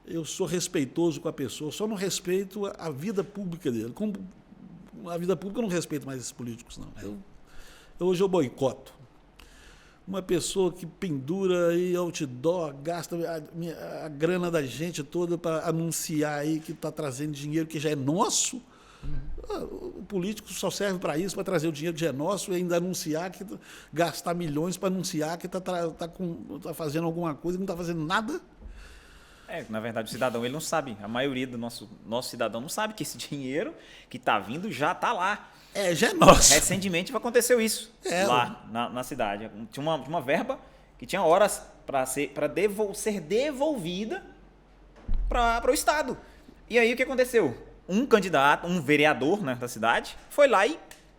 Eu sou respeitoso com a pessoa, só não respeito a vida pública dele. Como a vida pública eu não respeito mais esses políticos, não. Hoje eu boicoto. Uma pessoa que pendura aí outdoor, gasta a grana da gente toda para anunciar aí que está trazendo dinheiro que já é nosso. O político só serve para isso, para trazer o dinheiro que já é nosso e ainda anunciar, gastar milhões para anunciar que está fazendo alguma coisa e não está fazendo nada. Na verdade, o cidadão ele não sabe. A maioria do nosso cidadão não sabe que esse dinheiro que está vindo já está lá. Já é nosso. Recentemente aconteceu isso lá na cidade. Tinha uma verba que tinha horas para ser devolvida para o Estado. E aí o que aconteceu? Um candidato, um vereador, né, da cidade, foi lá e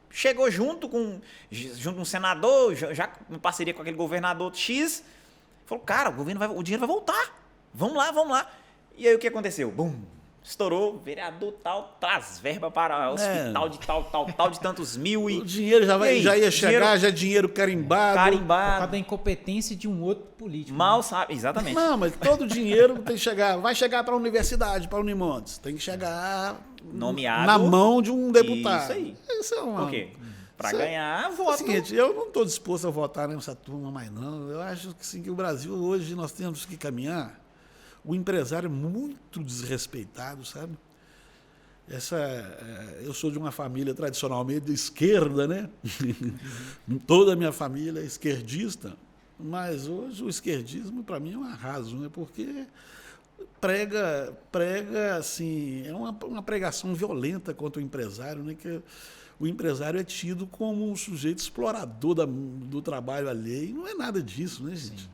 chegou junto com um senador, já em parceria com aquele governador X, falou, cara, o dinheiro vai voltar. Vamos lá. E aí o que aconteceu? Bum! Estourou, vereador tal, traz verba para hospital de tal de tantos mil e... O dinheiro já ia chegar, já é dinheiro carimbado. Por causa da incompetência de um outro político. Mal sabe, exatamente. Não, mas todo dinheiro tem que chegar, vai chegar para a universidade, para a Unimontes, tem que chegar nomeado na mão de um deputado. Isso aí. Isso é uma... Por quê? Para ganhar voto. É o seguinte, eu não estou disposto a votar nessa turma mais não. Eu acho que, sim, que o Brasil hoje nós temos que caminhar. O empresário é muito desrespeitado, sabe? Eu sou de uma família tradicionalmente de esquerda, né? Toda a minha família é esquerdista, mas hoje o esquerdismo para mim é um arraso, né? Porque prega assim, é uma pregação violenta contra o empresário, né? Que o empresário é tido como um sujeito explorador do trabalho alheio. Não é nada disso, né, gente? Sim.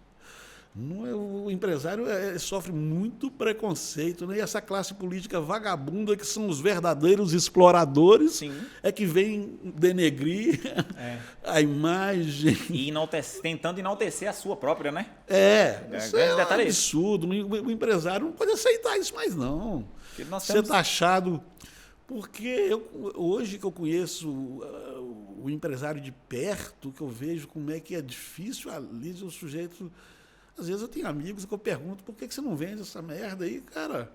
O empresário sofre muito preconceito, né? E essa classe política vagabunda, que são os verdadeiros exploradores, sim, é que vem denegrir a imagem. E tentando enaltecer a sua própria, né? Isso é um absurdo. O empresário não pode aceitar isso mais, não. Ser taxado. Porque hoje que eu conheço o empresário de perto, que eu vejo como é que é difícil ali o sujeito... Às vezes eu tenho amigos que eu pergunto, por que você não vende essa merda aí, cara?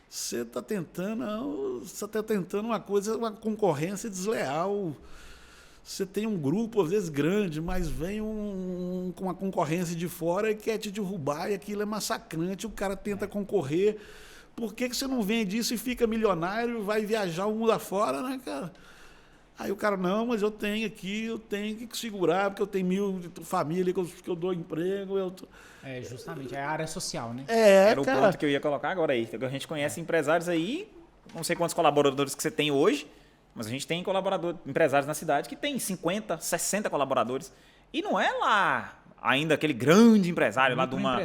Você está tentando uma coisa, uma concorrência desleal. Você tem um grupo, às vezes, grande, mas vem com uma concorrência de fora e quer te derrubar, e aquilo é massacrante, o cara tenta concorrer. Por que você não vende isso e fica milionário, vai viajar o mundo afora, né, cara? Aí o cara, não, mas eu tenho que segurar, porque eu tenho 1000 famílias que eu dou emprego. Justamente, é a área social, né? Era o ponto que eu ia colocar agora aí. A gente conhece empresários aí, não sei quantos colaboradores que você tem hoje, mas a gente tem empresários na cidade que tem 50, 60 colaboradores. E não é lá ainda aquele grande empresário lá de uma...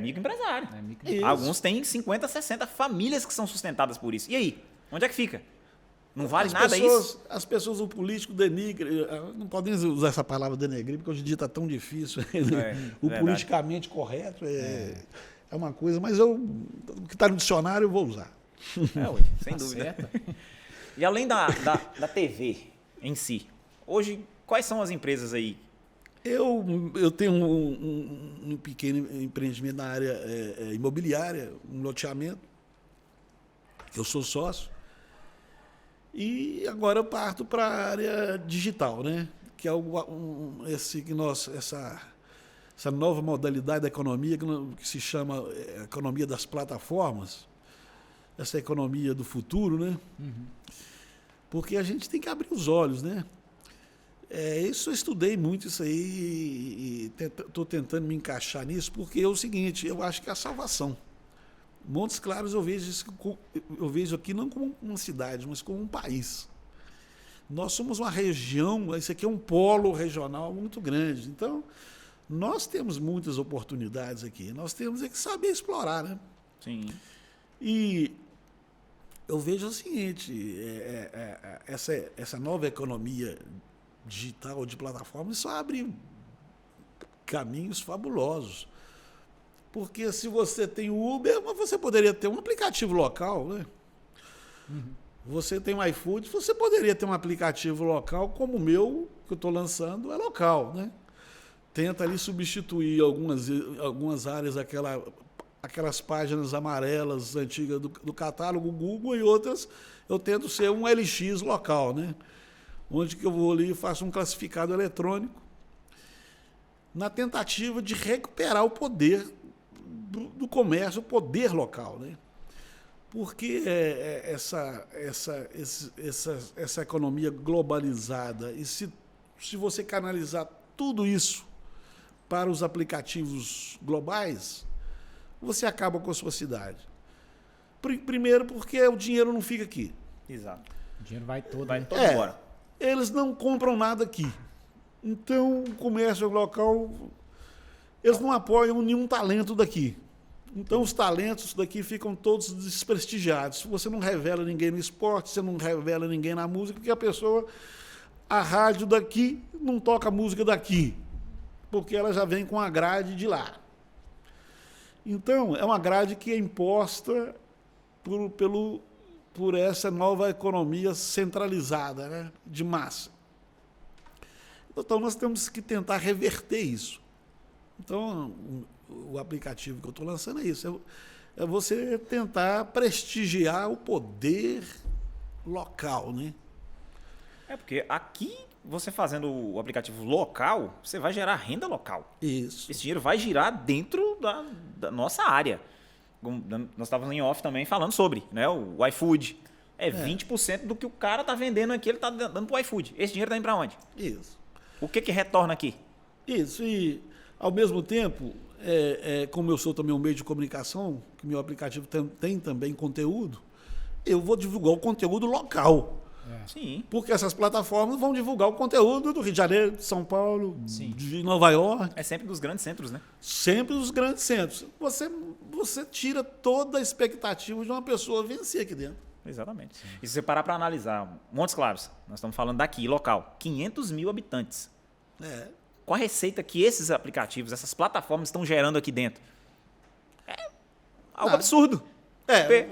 Microempresário. Alguns têm 50, 60 famílias que são sustentadas por isso. E aí? Onde é que fica? Não vale nada isso? As pessoas, o político denigre, não podem usar essa palavra denegrir, porque hoje em dia está tão difícil. O politicamente correto é uma coisa, mas o que está no dicionário eu vou usar. Sem dúvida. E além da TV em si, hoje, quais são as empresas aí? Eu tenho um pequeno empreendimento na área imobiliária, um loteamento, que eu sou sócio. E agora eu parto para a área digital, né? Que é essa nova modalidade da economia que se chama economia das plataformas, essa economia do futuro, né? Uhum. Porque a gente tem que abrir os olhos, né? Eu estudei muito isso aí e estou tentando me encaixar nisso, porque é o seguinte, eu acho que é a salvação. Montes Claros eu vejo aqui não como uma cidade, mas como um país. Nós somos uma região, isso aqui é um polo regional muito grande. Então, nós temos muitas oportunidades aqui. Nós temos que saber explorar, né? Sim. E eu vejo o seguinte, essa nova economia digital de plataforma, isso abre caminhos fabulosos. Porque se você tem o Uber, você poderia ter um aplicativo local, né? Uhum. Você tem o iFood, você poderia ter um aplicativo local como o meu, que eu estou lançando, é local, né? Tenta ali substituir algumas áreas, aquelas páginas amarelas antigas do catálogo Google, e outras eu tento ser um LX local, né? Onde que eu vou ali e faço um classificado eletrônico na tentativa de recuperar o poder do comércio, o poder local, né? Porque essa economia globalizada, e se você canalizar tudo isso para os aplicativos globais, você acaba com a sua cidade? Primeiro porque o dinheiro não fica aqui. Exato. O dinheiro vai todo. Vai né? todo embora. Eles não compram nada aqui. Então, o comércio local, eles não apoiam nenhum talento daqui. Então, os talentos daqui ficam todos desprestigiados. Você não revela ninguém no esporte, você não revela ninguém na música, porque a rádio daqui não toca a música daqui, porque ela já vem com a grade de lá. Então, é uma grade que é imposta por essa nova economia centralizada, né, de massa. Então, nós temos que tentar reverter isso. Então, o aplicativo que eu estou lançando é isso. É você tentar prestigiar o poder local, né? É porque aqui, você fazendo o aplicativo local, você vai gerar renda local. Isso. Esse dinheiro vai girar dentro da nossa área. Nós estávamos em off também falando sobre, né? O iFood. 20% do que o cara está vendendo aqui, ele está dando para o iFood. Esse dinheiro está indo para onde? Isso. O que retorna aqui? Isso. E, ao mesmo tempo, como eu sou também um meio de comunicação, que meu aplicativo tem também conteúdo, eu vou divulgar o conteúdo local. Sim. Porque essas plataformas vão divulgar o conteúdo do Rio de Janeiro, de São Paulo, de Nova York. É sempre dos grandes centros, né? Sempre os grandes centros. Você tira toda a expectativa de uma pessoa vencer aqui dentro. Exatamente. E se você parar para analisar, Montes Claros, nós estamos falando daqui, local, 500 mil habitantes. Qual a receita que esses aplicativos, essas plataformas estão gerando aqui dentro? É algo absurdo.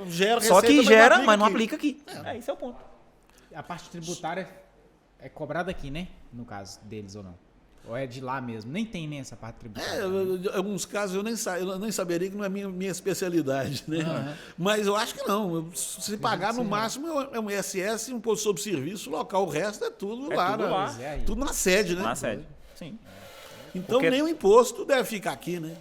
Gera Só que receita, gera, mas não aplica aqui. Esse é o ponto. A parte tributária é cobrada aqui, né? No caso deles ou não? Ou é de lá mesmo? Nem tem nem essa parte tributária. Em alguns casos eu nem saberia que não é minha especialidade, né? Mas eu acho que não. Se pagar no máximo é um ISS, um imposto sobre serviço local. O resto é tudo lá. Tudo lá. Tudo na sede, né? Na sede, sim. Então nem o imposto deve ficar aqui, né?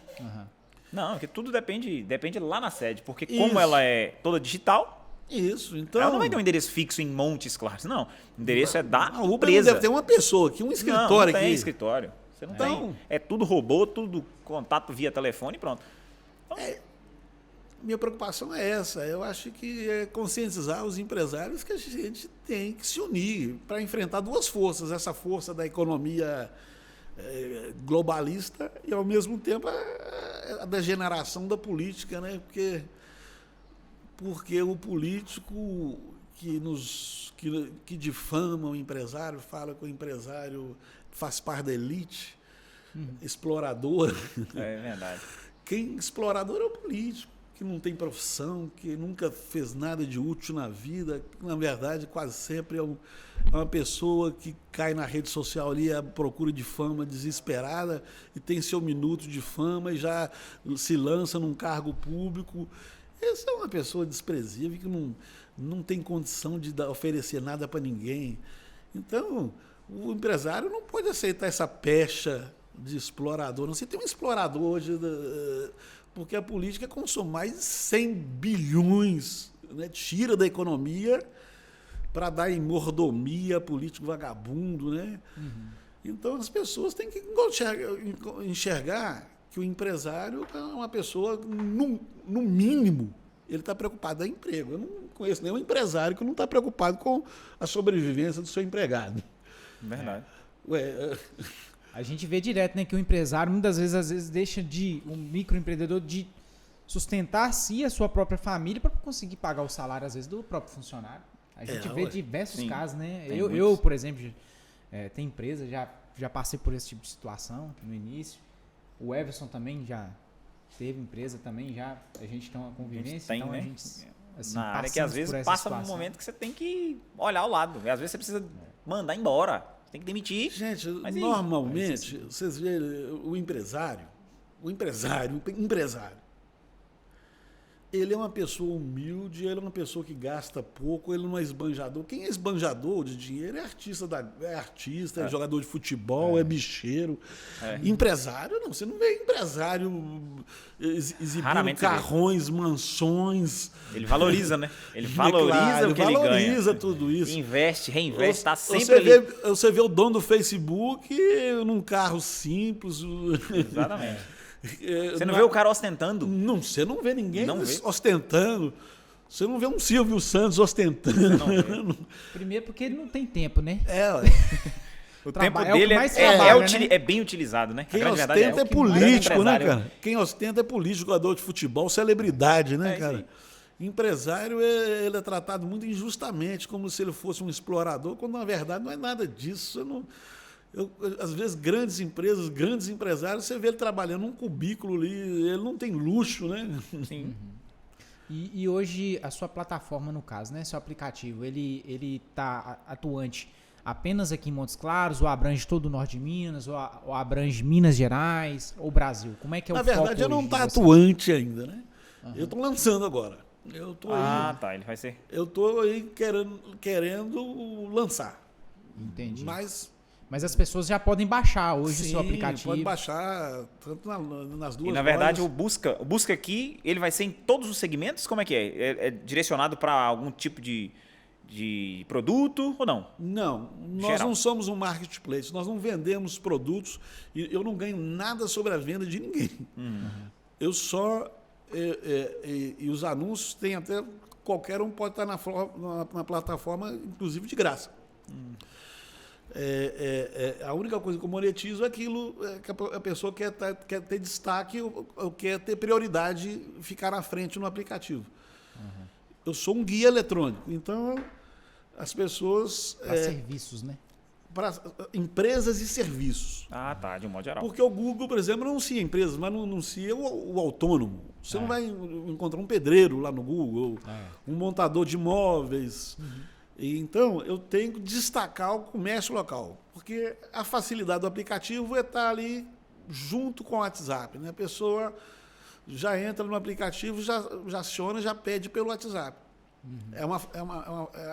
Não, porque tudo depende lá na sede. Porque como ela é toda digital, isso, então... ela não vai ter um endereço fixo em Montes Claros, não. O endereço é da Uber empresa. deve ter uma pessoa aqui, um escritório não tem aqui. escritório. Você não tem. É tudo robô, tudo contato via telefone e pronto. Então, minha preocupação é essa. Eu acho que é conscientizar os empresários que a gente tem que se unir para enfrentar duas forças. Essa força da economia globalista e, ao mesmo tempo, a degeneração da política, né? Porque o político que difama o empresário, fala que o empresário faz parte da elite, explorador. É verdade. Quem explorador é o político, que não tem profissão, que nunca fez nada de útil na vida, que, na verdade, quase sempre é uma pessoa que cai na rede social ali à procura de fama desesperada e tem seu minuto de fama e já se lança num cargo público. Essa é uma pessoa desprezível que não tem condição de oferecer nada para ninguém. Então, o empresário não pode aceitar essa pecha de explorador. Não sei, tem um explorador hoje, porque a política consome mais de 100 bilhões, né? Tira da economia para dar em mordomia político vagabundo, né? Então, as pessoas têm que enxergar que o empresário é uma pessoa, no mínimo, ele está preocupado em emprego. Eu não conheço nenhum empresário que não está preocupado com a sobrevivência do seu empregado. Verdade. A gente vê direto, né, que o empresário, muitas vezes, deixa um microempreendedor de sustentar-se e a sua própria família para conseguir pagar o salário, às vezes, do próprio funcionário. A gente vê diversos casos, né? Eu, por exemplo, tenho empresa, já passei por esse tipo de situação no início. O Everson também já teve empresa também, a gente tem uma convivência, tem, então né? a gente assim, na área que às vezes passa um momento que você tem que olhar ao lado. Às vezes você precisa mandar embora, você tem que demitir. Gente, normalmente, vocês veem o empresário, ele é uma pessoa humilde, ele é uma pessoa que gasta pouco, ele não é esbanjador. Quem é esbanjador de dinheiro é artista, é jogador de futebol, é bicheiro. Empresário, não. Você não vê empresário exibindo carrões, mansões. Ele valoriza, né? Ele valoriza o que ele ganha. Ele valoriza tudo isso. Investe, reinveste, está sempre ali. Você vê o dono do Facebook num carro simples. Exatamente. Você não vê o cara ostentando? Não, você não vê ninguém Não vê? ostentando. Você não vê um Silvio Santos ostentando. Não vê. Primeiro porque ele não tem tempo, né? O Traba- tempo é o que dele mais trabalha, né? é bem utilizado, né? A Quem grande verdade ostenta é o que político, né, empresário- cara? Quem ostenta é político, jogador de futebol, celebridade, né, É isso cara? aí. Empresário, ele é tratado muito injustamente, como se ele fosse um explorador, quando na verdade não é nada disso. Às vezes, grandes empresas, grandes empresários, você vê ele trabalhando num cubículo ali, ele não tem luxo, né? Sim. E hoje a sua plataforma, no caso, né? Seu aplicativo, ele tá atuante apenas aqui em Montes Claros, ou abrange todo o norte de Minas, ou abrange Minas Gerais, ou Brasil? Como é que é Na o foco verdade, ele não hoje de está você? atuante ainda, né? Eu estou lançando agora. Eu estou Tá. Ele vai ser. aí querendo lançar. Entendi. Mas Mas as pessoas já podem baixar hoje o sim, seu aplicativo. pode baixar tanto nas duas E na verdade lojas. o busca aqui, ele vai ser em todos os segmentos? Como é que é? É direcionado para algum tipo de produto ou não? Não, nós Geral. não somos um marketplace, nós não vendemos produtos e eu não ganho nada sobre a venda de ninguém. Eu só. E os anúncios tem até. Qualquer um pode estar na plataforma, inclusive de graça. A única coisa que eu monetizo é aquilo que a pessoa quer ter destaque ou quer ter prioridade, ficar na frente no aplicativo. Eu sou um guia eletrônico, então as pessoas. Para serviços, né? Para empresas e serviços. Tá, de um modo geral. Porque o Google, por exemplo, não anuncia empresas, mas não anuncia o autônomo. Você não vai encontrar um pedreiro lá no Google, um montador de imóveis. E, então, eu tenho que destacar o comércio local, porque a facilidade do aplicativo é estar ali junto com o WhatsApp. Né? A pessoa já entra no aplicativo, já aciona, já pede pelo WhatsApp.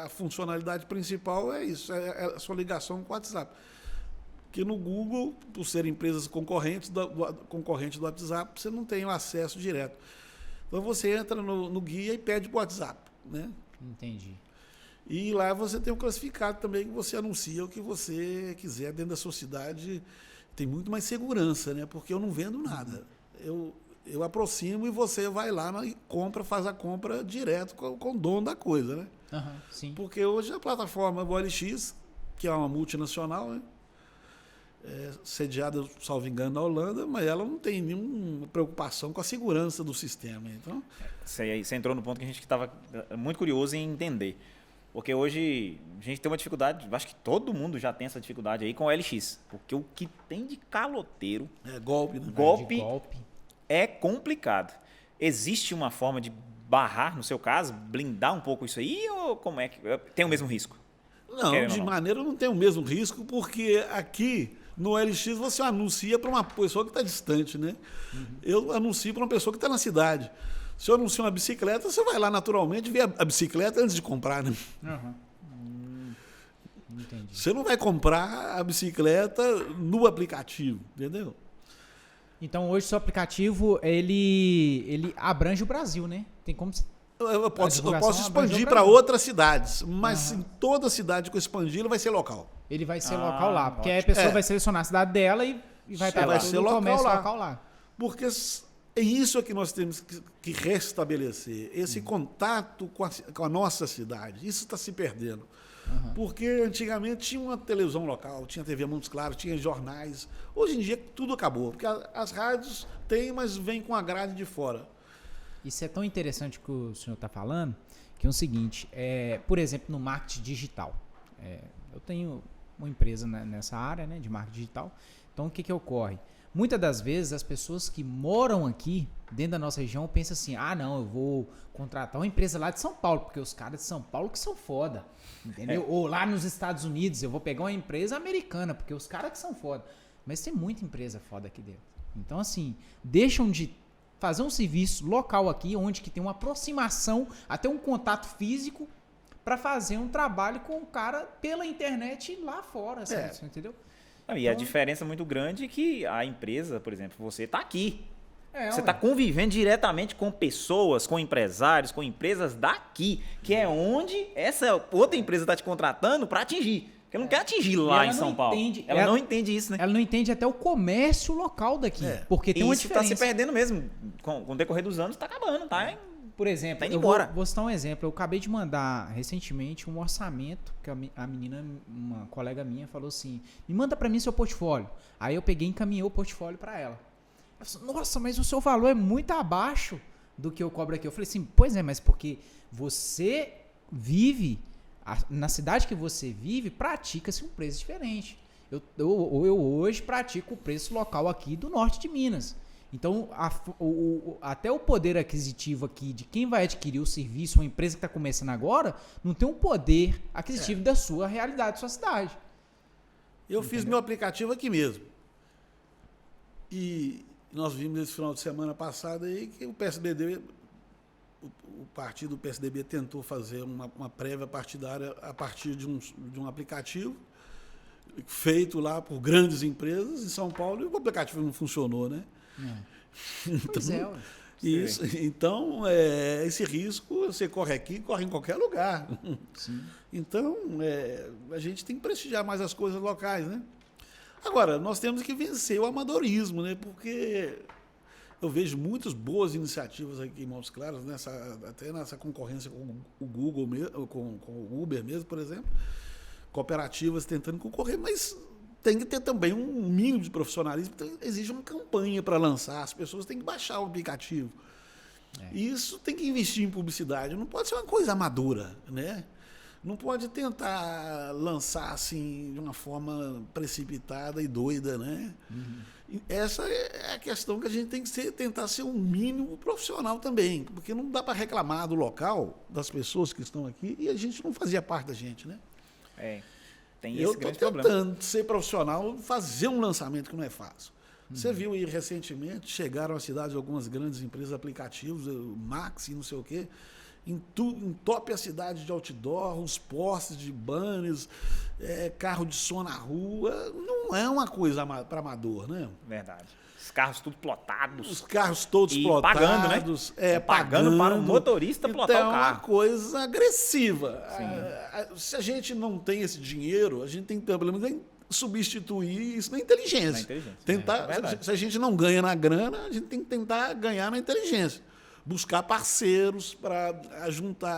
A funcionalidade principal é isso, é a sua ligação com o WhatsApp. Que no Google, por serem empresas concorrentes do WhatsApp, você não tem o acesso direto. Então você entra no guia e pede para o WhatsApp. Né? Entendi. E lá você tem um classificado também que você anuncia o que você quiser dentro da sua cidade. Tem muito mais segurança, né? Porque eu não vendo nada. Eu aproximo e você vai lá e faz a compra direto com o dono da coisa, né? Sim. Porque hoje a plataforma OLX, que é uma multinacional, né? Sediada, salvo engano, na Holanda, mas ela não tem nenhuma preocupação com a segurança do sistema. Então, Você entrou no ponto que a gente estava muito curioso em entender. Porque hoje a gente tem uma dificuldade, acho que todo mundo já tem essa dificuldade aí com o OLX. Porque o que tem de caloteiro, é golpe, né? golpe, De golpe. é complicado. Existe uma forma de barrar, no seu caso, blindar um pouco isso aí, ou como é que tem o mesmo risco? Não, Querendo de ou não? maneira não tem o mesmo risco, porque aqui no OLX você anuncia para uma pessoa que está distante, né? Eu anuncio para uma pessoa que está na cidade. Se eu anuncio uma bicicleta, você vai lá naturalmente ver a bicicleta antes de comprar, né? Entendi. Você não vai comprar a bicicleta no aplicativo, entendeu? Então hoje o seu aplicativo, ele abrange o Brasil, né? Tem como... Eu posso divulgação expandir abrangeu para Brasil. outras cidades, mas em toda cidade que eu expandir, ele vai ser local. Ele vai ser local lá, porque aí a ótimo. pessoa vai selecionar a cidade dela e vai estar vai todo ser o local comércio lá. local lá. Porque é isso que nós temos que restabelecer, esse contato com a nossa cidade. Isso está se perdendo. Porque antigamente tinha uma televisão local, tinha TV Montes Claros, tinha jornais. Hoje em dia tudo acabou, porque as rádios têm, mas vêm com a grade de fora. Isso é tão interessante que o senhor está falando, que é o seguinte, por exemplo, no marketing digital. Eu tenho uma empresa nessa área, né, de marketing digital. Então, o que ocorre? Muitas das vezes, as pessoas que moram aqui, dentro da nossa região, pensam assim, não, eu vou contratar uma empresa lá de São Paulo, porque os caras de São Paulo que são foda, entendeu? Ou lá nos Estados Unidos, eu vou pegar uma empresa americana, porque os caras que são foda. Mas tem muita empresa foda aqui dentro. Então, assim, deixam de fazer um serviço local aqui, onde que tem uma aproximação, até um contato físico, para fazer um trabalho com o cara pela internet lá fora, assim, entendeu? E a diferença muito grande é que a empresa, por exemplo, você está aqui. Você ué. está convivendo diretamente com pessoas, com empresários, com empresas daqui, que é onde essa outra empresa está te contratando para atingir. Porque não quer atingir E lá ela em São não Paulo. entende- Ela ela- não entende isso, né? Ela não entende até o comércio local daqui. É. Porque tem E uma isso tá diferença. se perdendo mesmo. Com o decorrer dos anos, tá acabando, tá? Por exemplo, Tá indo eu embora. vou citar um exemplo. Eu acabei de mandar recentemente um orçamento que a menina, uma colega minha, falou assim: me manda pra mim seu portfólio. Aí eu peguei e encaminhei o portfólio pra ela. Ela falou: nossa, mas o seu valor é muito abaixo do que eu cobro aqui. Eu falei assim: pois é, mas porque você vive, na cidade que você vive, pratica-se um preço diferente. Eu hoje pratico o preço local aqui do norte de Minas. Então, até o poder aquisitivo aqui de quem vai adquirir o serviço, uma empresa que está começando agora, não tem um poder aquisitivo da sua realidade, da sua cidade. Eu fiz meu aplicativo aqui mesmo. E nós vimos esse final de semana passado aí que o PSDB, o partido do PSDB tentou fazer uma prévia partidária a partir de um aplicativo feito lá por grandes empresas em São Paulo, e o aplicativo não funcionou, né? Pois é, ué. Isso, então, esse risco você corre aqui, corre em qualquer lugar. Sim. Então, a gente tem que prestigiar mais as coisas locais, né? Agora, nós temos que vencer o amadorismo, né? Porque eu vejo muitas boas iniciativas aqui em Montes Claros, até nessa concorrência com o Google, com o Uber mesmo, por exemplo, cooperativas tentando concorrer, mas tem que ter também um mínimo de profissionalismo, então exige uma campanha para lançar, as pessoas têm que baixar o aplicativo. Isso tem que investir em publicidade, não pode ser uma coisa amadora, né? Não pode tentar lançar assim de uma forma precipitada e doida, né? Essa é a questão que a gente tem que tentar ser um mínimo profissional também, porque não dá para reclamar do local, das pessoas que estão aqui, e a gente não fazia parte da gente, né? Tem Eu esse estou grande problema. tentando ser profissional, fazer um lançamento que não é fácil. Você viu aí recentemente, chegaram à cidade algumas grandes empresas aplicativos, o Max e não sei o quê, entope a cidade de outdoor, os postes de banners, carro de som na rua. Não é uma coisa para amador, né? Verdade. Os carros tudo plotados. Os carros todos E plotados. pagando, né? Pagando para o motorista plotar então, o é uma carro. coisa agressiva. Se a gente não tem esse dinheiro, a gente tem que pelo menos substituir isso na inteligência. Na inteligência, Tentar, verdade. se a gente não ganha na grana, a gente tem que tentar ganhar na inteligência. Buscar parceiros para juntar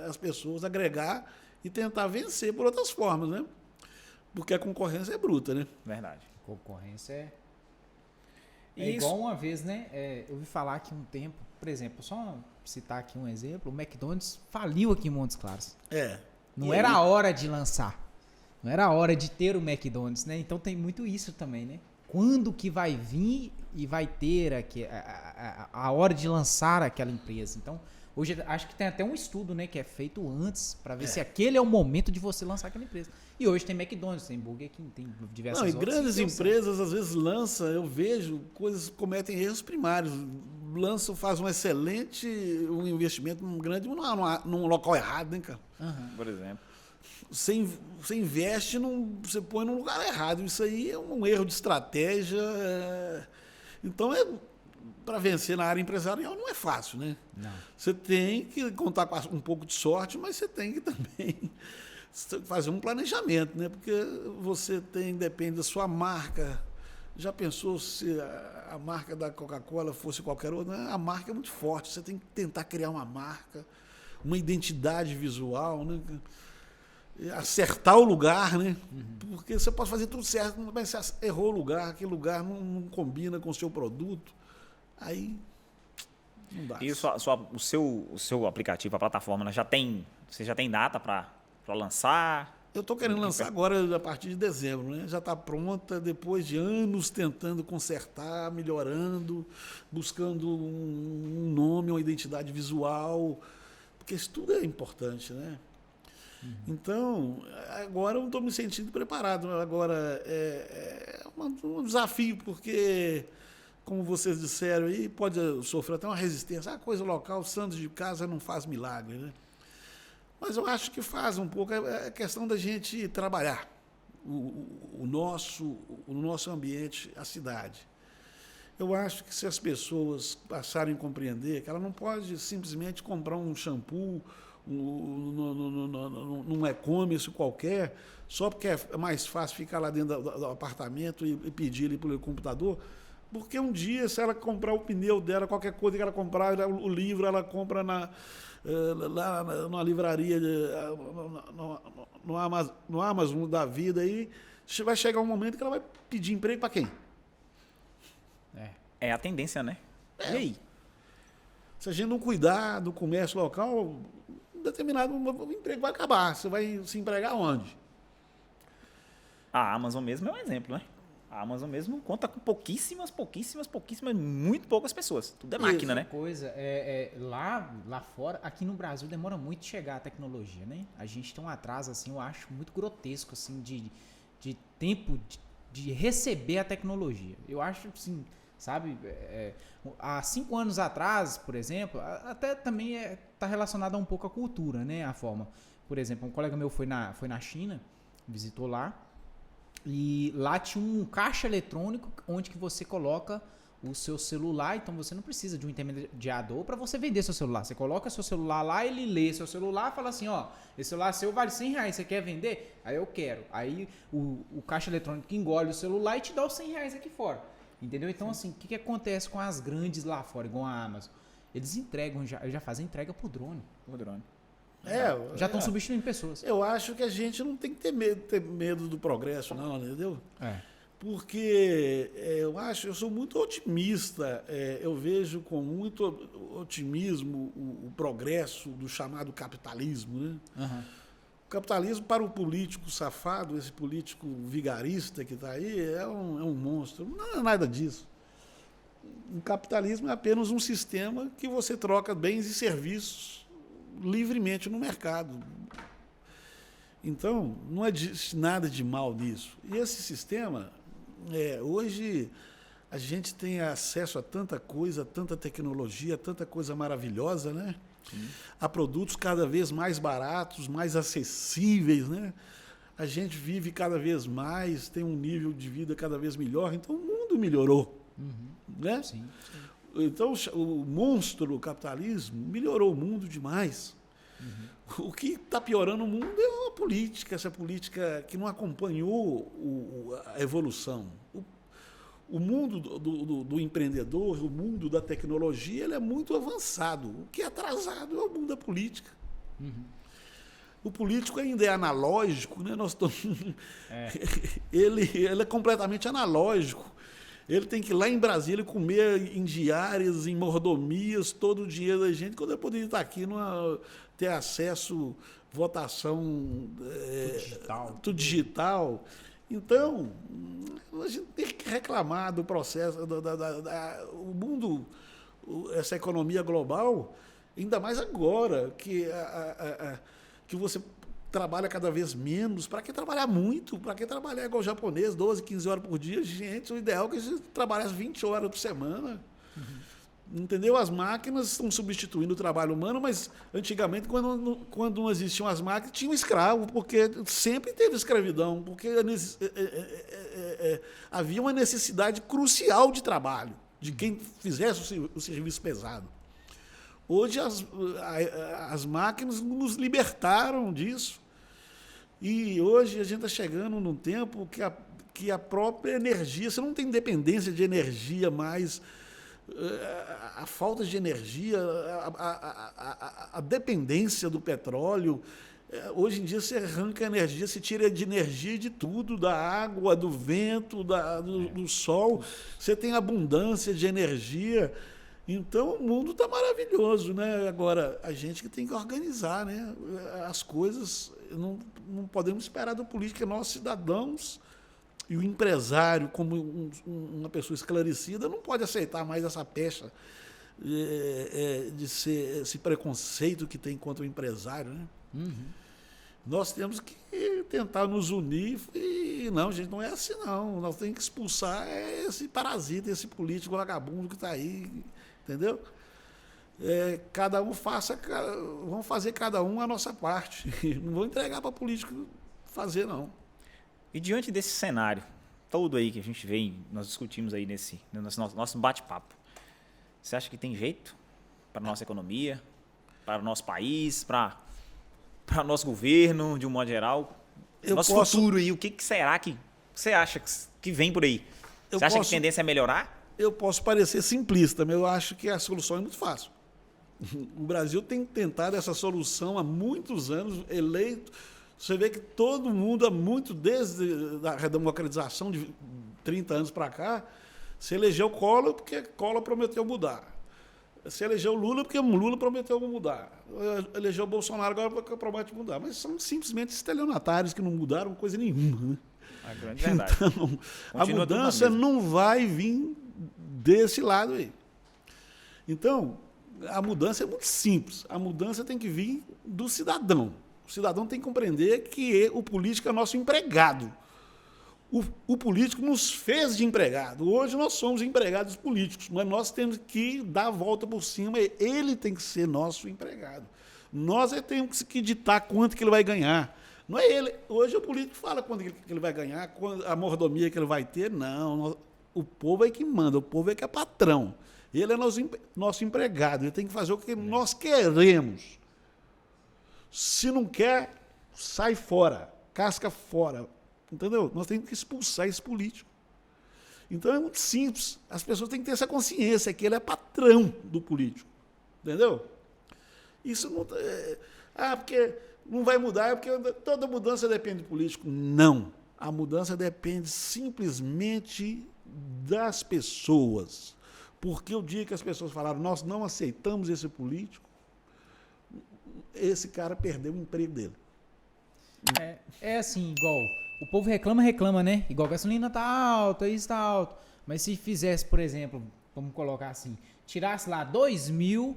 as pessoas, agregar e tentar vencer por outras formas, né? Porque a concorrência é bruta, né? Verdade. Concorrência é Isso. igual uma vez, né? Eu ouvi falar que um tempo, por exemplo, só citar aqui um exemplo, o McDonald's faliu aqui em Montes Claros. Não E era aí? a hora de lançar. Não era a hora de ter o McDonald's, né? Então tem muito isso também, né? Quando que vai vir e vai ter a hora de lançar aquela empresa? Então, hoje acho que tem até um estudo, né, que é feito antes para ver se aquele é o momento de você lançar aquela empresa. E hoje tem McDonald's, tem Burger King, tem diversas Não, e outras. grandes que deu certo. empresas às vezes lançam, eu vejo, cometem erros primários. Lançam, faz um investimento grande num local errado, né, cara? Por exemplo. Você investe, você põe num lugar errado. Isso aí é um erro de estratégia. Então, para vencer na área empresarial não é fácil, né? Não. Você tem que contar com um pouco de sorte, mas você tem que também fazer um planejamento, né? Porque depende da sua marca. Já pensou se a marca da Coca-Cola fosse qualquer outra? A marca é muito forte. Você tem que tentar criar uma marca, uma identidade visual, né? Acertar o lugar, né? Porque você pode fazer tudo certo, mas você errou o lugar, aquele lugar não combina com o seu produto, aí não dá. E o seu aplicativo, a plataforma, você já tem data para lançar? Eu estou querendo lançar agora a partir de dezembro, né? Já está pronta, depois de anos tentando consertar, melhorando, buscando um nome, uma identidade visual, porque isso tudo é importante, né? Então, agora eu estou me sentindo preparado. Agora, é um desafio, porque, como vocês disseram aí, pode sofrer até uma resistência. Coisa local, santos de casa não faz milagre, né? Mas eu acho que faz um pouco. É questão da gente trabalhar o nosso ambiente, a cidade. Eu acho que se as pessoas passarem a compreender que ela não pode simplesmente comprar um shampoo num e-commerce qualquer, só porque é mais fácil ficar lá dentro do apartamento e pedir ali pelo computador. Porque um dia, se ela comprar o pneu dela, qualquer coisa que ela comprar, o livro ela compra lá numa livraria, no Amazon da vida, aí vai chegar um momento que ela vai pedir emprego para quem? É a tendência, né? E aí? Se a gente não cuidar do comércio local, determinado o emprego vai acabar. Você vai se empregar onde? A Amazon mesmo é um exemplo, né? A Amazon mesmo conta com pouquíssimas, muito poucas pessoas. Tudo é máquina, né? Coisa, lá fora, aqui no Brasil demora muito de chegar a tecnologia, né? A gente tem um atraso, assim, eu acho muito grotesco, assim, de tempo de receber a tecnologia. Eu acho, assim, sabe, há 5 anos atrás, por exemplo, até também está relacionado a um pouco à cultura, né? A forma. Por exemplo, um colega meu foi na China, visitou lá, e lá tinha um caixa eletrônico onde que você coloca o seu celular, então você não precisa de um intermediador para você vender seu celular. Você coloca seu celular lá, ele lê seu celular e fala assim, ó, esse celular seu vale R$100, você quer vender? Aí eu quero. Aí o caixa eletrônico engole o celular e te dá os R$100 aqui fora. Entendeu? Então, assim, o que acontece com as grandes lá fora, igual a Amazon? Eles entregam, já fazem entrega por drone. Por drone. Já estão substituindo pessoas. Eu acho que a gente não tem que ter medo do progresso, não, entendeu? Porque eu sou muito otimista, eu vejo com muito otimismo o progresso do chamado capitalismo, né? Uhum. O capitalismo, para o político safado, esse político vigarista que está aí, é um monstro. Não é nada disso. O capitalismo é apenas um sistema que você troca bens e serviços livremente no mercado. Então, não existe nada de mal nisso. E esse sistema, hoje, a gente tem acesso a tanta coisa, tanta tecnologia, tanta coisa maravilhosa, né? Sim. A produtos cada vez mais baratos, mais acessíveis, né? A gente vive cada vez mais, tem um nível de vida cada vez melhor, então o mundo melhorou. Né? Sim, sim. Então, o monstro, o capitalismo, melhorou o mundo demais. O que está piorando o mundo é a política, essa política que não acompanhou a evolução. O mundo do empreendedor, o mundo da tecnologia, ele é muito avançado. O que é atrasado é o mundo da política. O político ainda é analógico, né? Ele é completamente analógico. Ele tem que ir lá em Brasília comer em diárias, em mordomias, todo o dinheiro da gente, quando ele poderia estar aqui ter acesso, votação, tudo digital. Então, a gente tem que reclamar do processo, o mundo, essa economia global, ainda mais agora, que você trabalha cada vez menos. Para que trabalhar muito? Para que trabalhar igual o japonês, 12, 15 horas por dia? Gente, o ideal é que a gente trabalhasse 20 horas por semana. Entendeu? As máquinas estão substituindo o trabalho humano, mas antigamente, quando não existiam as máquinas, tinha um escravo, porque sempre teve escravidão, porque havia uma necessidade crucial de trabalho, de quem fizesse o serviço pesado. Hoje as máquinas nos libertaram disso. E hoje a gente está chegando num tempo que a própria energia, você não tem dependência de energia mais, a falta de energia, a dependência do petróleo. Hoje em dia você arranca energia, você tira de energia de tudo, da água, do vento, do sol. Você tem abundância de energia. Então o mundo está maravilhoso, né? Agora, a gente que tem que organizar, né? As coisas, não podemos esperar do político, que nós cidadãos e o empresário, como uma pessoa esclarecida, não pode aceitar mais essa pecha de ser esse preconceito que tem contra o empresário, né? Nós temos que tentar nos unir e não, gente, não é assim não. Nós temos que expulsar esse parasita, esse político vagabundo que está aí, entendeu? Cada um vamos fazer cada um a nossa parte. Não vou entregar para político fazer, não. E diante desse cenário todo aí que a gente vê, nós discutimos aí nesse nosso bate-papo, você acha que tem jeito para a nossa economia, para o nosso país, para para nosso governo, de um modo geral? Nosso futuro aí, o que será que você acha que vem por aí? Você acha que a tendência é melhorar? Eu posso parecer simplista, mas eu acho que a solução é muito fácil. O Brasil tem tentado essa solução há muitos anos, eleito. Você vê que todo mundo, desde a redemocratização de 30 anos para cá, se elegeu Collor porque Collor prometeu mudar. Se elegeu Lula porque Lula prometeu mudar. Elegeu Bolsonaro agora porque promete mudar. Mas são simplesmente estelionatários que não mudaram coisa nenhuma. Né? A grande verdade. Então, a mudança não vai vir desse lado aí. Então, a mudança é muito simples. A mudança tem que vir do cidadão. O cidadão tem que compreender que o político é nosso empregado. O político nos fez de empregado. Hoje nós somos empregados políticos, mas nós temos que dar a volta por cima. Ele tem que ser nosso empregado. Nós temos que ditar quanto que ele vai ganhar. Não é ele. Hoje o político fala quanto que ele vai ganhar, a mordomia que ele vai ter. Não. O povo é que manda, o povo é que é patrão. Ele é nosso empregado. Ele tem que fazer o que nós queremos. Se não quer, sai fora. Casca fora. Entendeu? Nós temos que expulsar esse político. Então é muito simples. As pessoas têm que ter essa consciência que ele é patrão do político. Entendeu? Isso não. Porque não vai mudar, é porque toda mudança depende do político. Não. A mudança depende simplesmente das pessoas. Porque o dia que as pessoas falaram, nós não aceitamos esse político, esse cara perdeu o emprego dele. É assim, igual. O povo reclama, né? Igual a gasolina tá alta, isso tá alto. Mas se fizesse, por exemplo, vamos colocar assim, tirasse lá R$2.000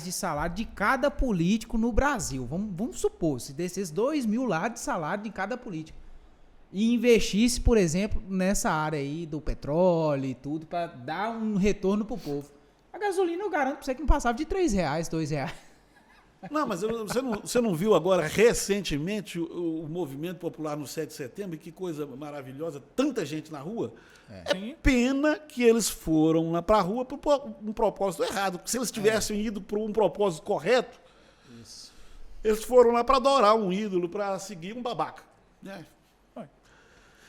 de salário de cada político no Brasil. Vamos supor, se descesse R$2.000 lá de salário de cada político. E investisse, por exemplo, nessa área aí do petróleo e tudo, para dar um retorno pro povo. A gasolina eu garanto pra você que não passava de R$3, R$2. Não, mas você não viu agora, recentemente, o movimento popular no 7 de setembro? Que coisa maravilhosa, tanta gente na rua. É pena que eles foram lá para a rua por um propósito errado. Porque se eles tivessem ido por um propósito correto, eles foram lá para adorar um ídolo, para seguir um babaca. Né?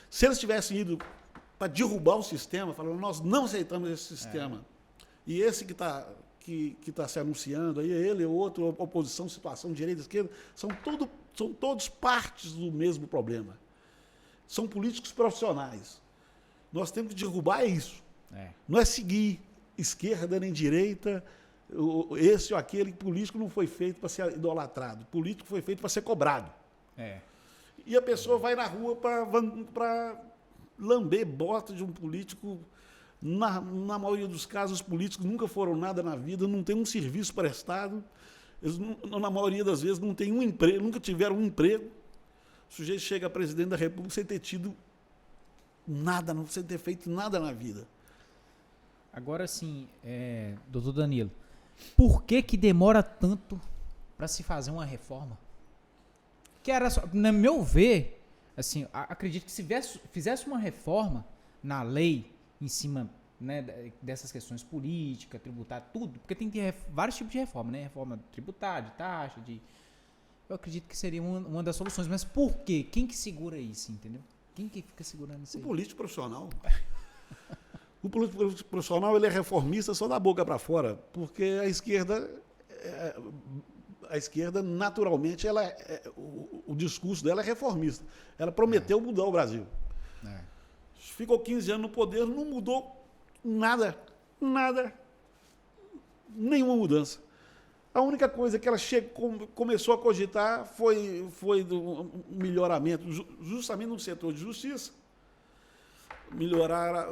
Se eles tivessem ido para derrubar o sistema, falando, nós não aceitamos esse sistema. E esse que está se anunciando aí, ele, outro, oposição, situação, direita, esquerda, são todos partes do mesmo problema. São políticos profissionais. Nós temos que derrubar isso. Não é seguir esquerda nem direita, esse ou aquele. Político não foi feito para ser idolatrado. Político foi feito para ser cobrado. E a pessoa vai na rua para lamber bota de um político. Na maioria dos casos, os políticos nunca foram nada na vida, não têm um serviço prestado, eles, na maioria das vezes, não têm um emprego, nunca tiveram um emprego. O sujeito chega a presidente da República sem ter tido nada, sem ter feito nada na vida. Agora sim, doutor Danilo, por que demora tanto para se fazer uma reforma? Que era só, no meu ver, assim, acredito que se fizesse uma reforma na lei, em cima, né, dessas questões políticas, tributárias, tudo, porque tem que ter vários tipos de reforma, né? Reforma tributária, de taxa, eu acredito que seria uma das soluções, mas por quê? Quem que segura isso, entendeu? Quem que fica segurando isso aí? O político profissional. O político profissional, ele é reformista só da boca para fora, porque a esquerda naturalmente, o discurso dela é reformista. Ela prometeu mudar o Brasil. Ficou 15 anos no poder, não mudou nada, nenhuma mudança. A única coisa que ela começou a cogitar foi do melhoramento, justamente no setor de justiça, melhorar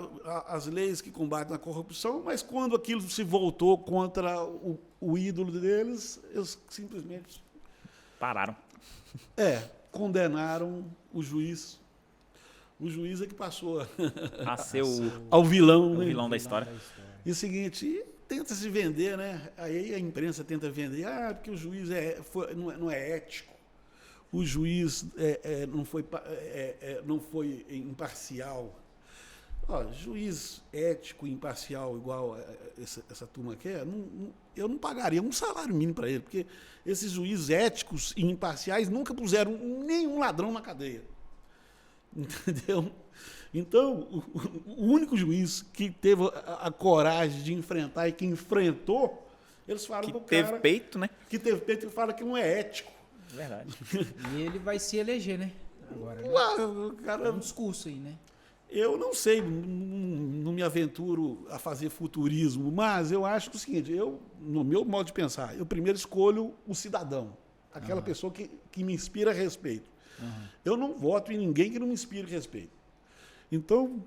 as leis que combatem a corrupção, mas quando aquilo se voltou contra o ídolo deles, eles simplesmente pararam. Condenaram o juiz. O juiz é que passou a ser ao vilão, o né? vilão da história. E o seguinte, tenta se vender, né? Aí a imprensa tenta vender, porque o juiz não é ético, o juiz não foi imparcial. Ó, juiz ético, imparcial, igual essa turma quer, eu não pagaria um salário mínimo para ele, porque esses juízes éticos e imparciais nunca puseram nenhum ladrão na cadeia. Entendeu? Então, o único juiz que teve a coragem de enfrentar e que enfrentou, eles falam Que pro teve cara peito, né? que teve peito e fala que não é ético. Verdade. E ele vai se eleger, né? Agora, né? O cara, É um discurso aí, né? eu não sei, não me aventuro a fazer futurismo, mas eu acho que é o seguinte, no meu modo de pensar, eu primeiro escolho o cidadão, aquela pessoa que me inspira respeito. Eu não voto em ninguém que não me inspire respeito. Então,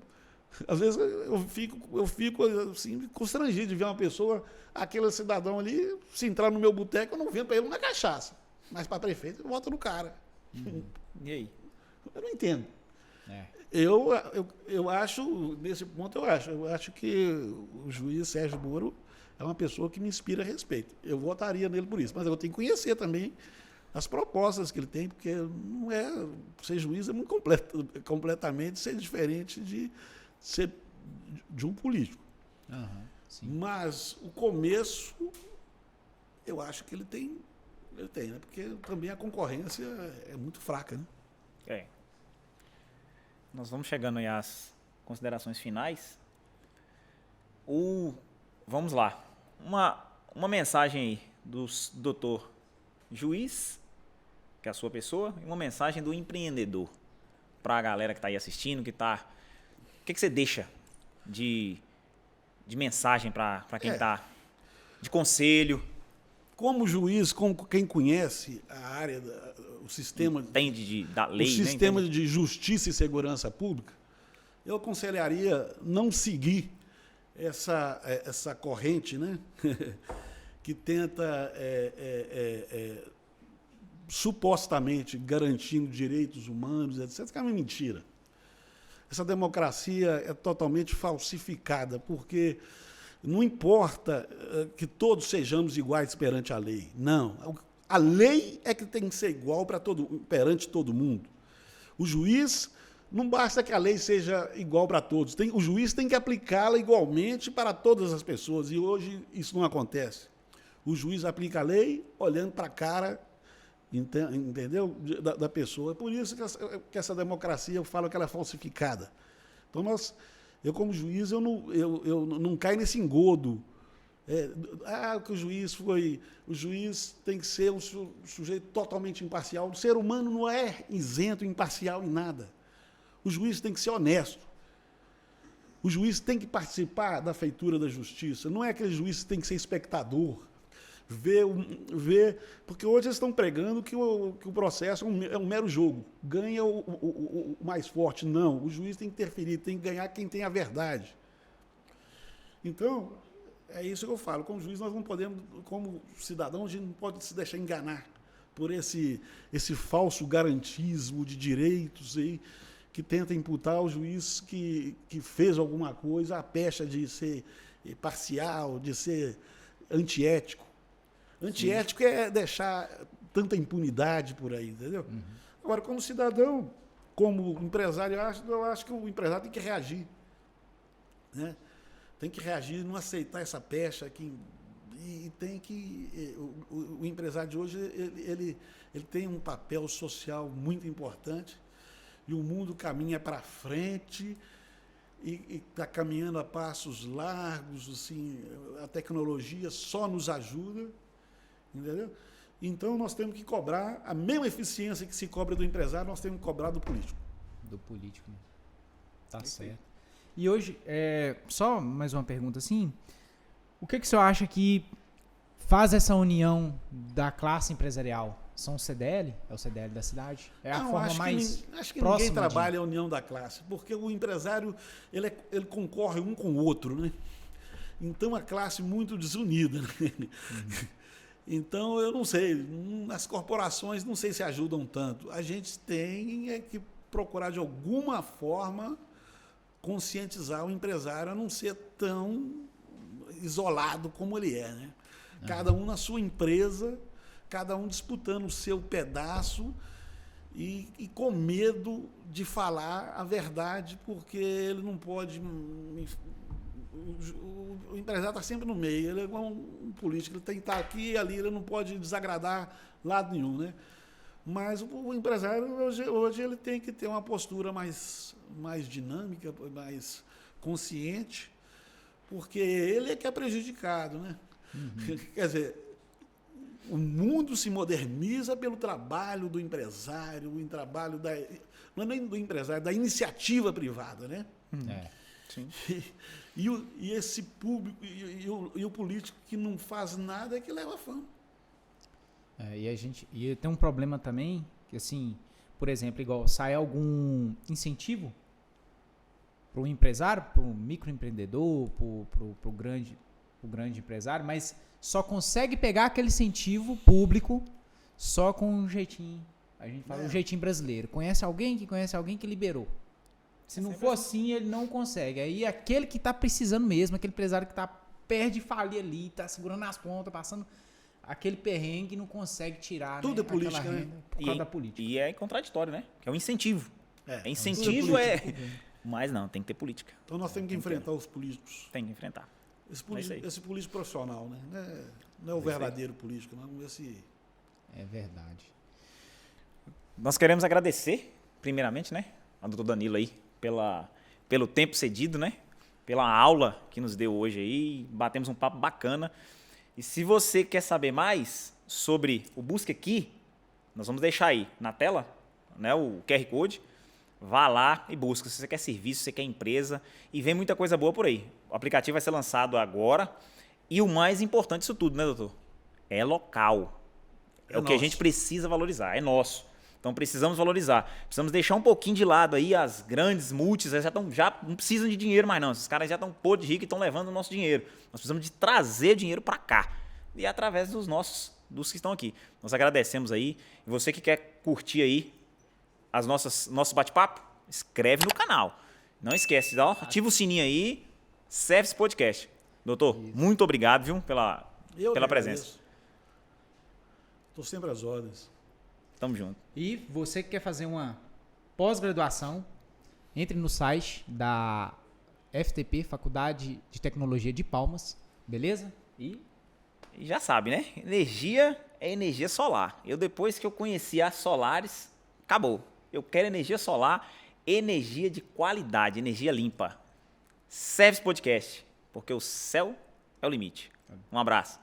às vezes eu fico assim, constrangido de ver uma pessoa, aquele cidadão ali, se entrar no meu boteco, eu não vendo para ele uma cachaça. Mas para prefeito, eu voto no cara. E aí? Eu não entendo. É. Eu acho, nesse ponto eu acho que o juiz Sérgio Moro é uma pessoa que me inspira respeito. Eu votaria nele por isso, mas eu tenho que conhecer também as propostas que ele tem, porque não é ser juiz é muito completamente ser diferente de ser de um político. Sim. Mas o começo eu acho que ele tem, né? Porque também a concorrência é muito fraca, né? É. Nós vamos chegando aí às considerações finais. Vamos lá. Uma mensagem aí do doutor juiz, que é a sua pessoa, e uma mensagem do empreendedor para a galera que está aí assistindo, O que você deixa de mensagem para quem está... De conselho. Como juiz, como quem conhece a área, o sistema... Entende da lei, o sistema né? de justiça e segurança pública, eu aconselharia não seguir essa corrente, né? que tenta supostamente garantindo direitos humanos, etc. Que é uma mentira. Essa democracia é totalmente falsificada, porque não importa que todos sejamos iguais perante a lei. Não. A lei é que tem que ser igual perante todo mundo. O juiz, não basta que a lei seja igual para todos. O juiz tem que aplicá-la igualmente para todas as pessoas. E hoje isso não acontece. O juiz aplica a lei olhando para a cara, entendeu? Da pessoa. É por isso que essa democracia, eu falo que ela é falsificada. Então, eu como juiz, eu não caio nesse engodo. Que o juiz tem que ser um sujeito totalmente imparcial. O ser humano não é isento, imparcial em nada. O juiz tem que ser honesto. O juiz tem que participar da feitura da justiça. Não é aquele juiz que tem que ser espectador. Porque hoje eles estão pregando que o processo é um mero jogo. Ganha o mais forte. Não, o juiz tem que interferir, tem que ganhar quem tem a verdade. Então, é isso que eu falo. Como juiz, nós não podemos, como cidadão, a gente não pode se deixar enganar por esse falso garantismo de direitos aí, que tenta imputar ao juiz que fez alguma coisa a pecha de ser parcial, de ser antiético. Antiético é deixar tanta impunidade por aí, entendeu? Agora, como cidadão, como empresário, eu acho que o empresário tem que reagir. Né? Tem que reagir, não aceitar essa pecha aqui. E tem que... O empresário de hoje, ele tem um papel social muito importante e o mundo caminha para frente e está caminhando a passos largos, assim, a tecnologia só nos ajuda. Entendeu? Então nós temos que cobrar a mesma eficiência que se cobra do empresário, nós temos que cobrar do político. Do político, né? Tá certo. E hoje, só mais uma pergunta assim, o que o senhor acha que faz essa união da classe empresarial? São o CDL? É o CDL da cidade? É a forma mais acho que próxima ninguém trabalha a união da classe, porque o empresário ele concorre um com o outro, né? Então a classe muito desunida, né? Então, eu não sei, as corporações não sei se ajudam tanto. A gente tem que procurar, de alguma forma, conscientizar o empresário a não ser tão isolado como ele é. Né? Cada um na sua empresa, cada um disputando o seu pedaço e com medo de falar a verdade, porque ele não pode. O empresário está sempre no meio, ele é igual um político, ele tem que estar aqui e ali, ele não pode desagradar lado nenhum, né? Mas o empresário hoje ele tem que ter uma postura mais dinâmica, mais consciente, porque ele é que é prejudicado, né? Quer dizer, o mundo se moderniza pelo trabalho do empresário, o trabalho não é nem do empresário, da iniciativa privada, né? Sim. E esse público, e o político que não faz nada é que leva fama. E tem um problema também, que assim, por exemplo, igual sai algum incentivo para o empresário, para o microempreendedor, para o grande empresário, mas só consegue pegar aquele incentivo público só com um jeitinho. A gente fala um jeitinho brasileiro. Conhece alguém que liberou. Se não for assim, ele não consegue. Aí aquele que está precisando mesmo, aquele empresário que está perto de falir ali, está segurando as pontas, passando aquele perrengue, não consegue tirar. Tudo é política, né? Por causa da política. E é contraditório, né? Que é um incentivo. Incentivo Mas não, tem que ter política. Então nós temos que enfrentar os políticos. Tem que enfrentar. Esse político profissional, né? Não é o verdadeiro político, não. É verdade. Nós queremos agradecer, primeiramente, né, ao doutor Danilo aí, pelo tempo cedido, né? Pela aula que nos deu hoje aí. Batemos um papo bacana. E se você quer saber mais sobre o Busca Aqui, nós vamos deixar aí na tela, né, o QR Code. Vá lá e busca. Se você quer serviço, se você quer empresa. E vem muita coisa boa por aí. O aplicativo vai ser lançado agora. E o mais importante disso tudo, né, doutor? É local. É o que a gente precisa valorizar. É nosso. Então precisamos valorizar. Precisamos deixar um pouquinho de lado aí as grandes multis. Já não precisam de dinheiro mais não. Esses caras já estão podres de ricos e estão levando o nosso dinheiro. Nós precisamos de trazer dinheiro para cá. E através dos que estão aqui. Nós agradecemos aí. E você que quer curtir aí nosso bate-papo, inscreve no canal. Não esquece, ativa o sininho aí, serve esse podcast. Doutor, muito obrigado, viu, pela presença. Estou sempre às ordens. Tamo junto. E você que quer fazer uma pós-graduação, entre no site da FTP, Faculdade de Tecnologia de Palmas, beleza? E já sabe, né? Energia é energia solar. Depois que eu conheci a Solaris, acabou. Eu quero energia solar, energia de qualidade, energia limpa. Serve esse podcast, porque o céu é o limite. Um abraço.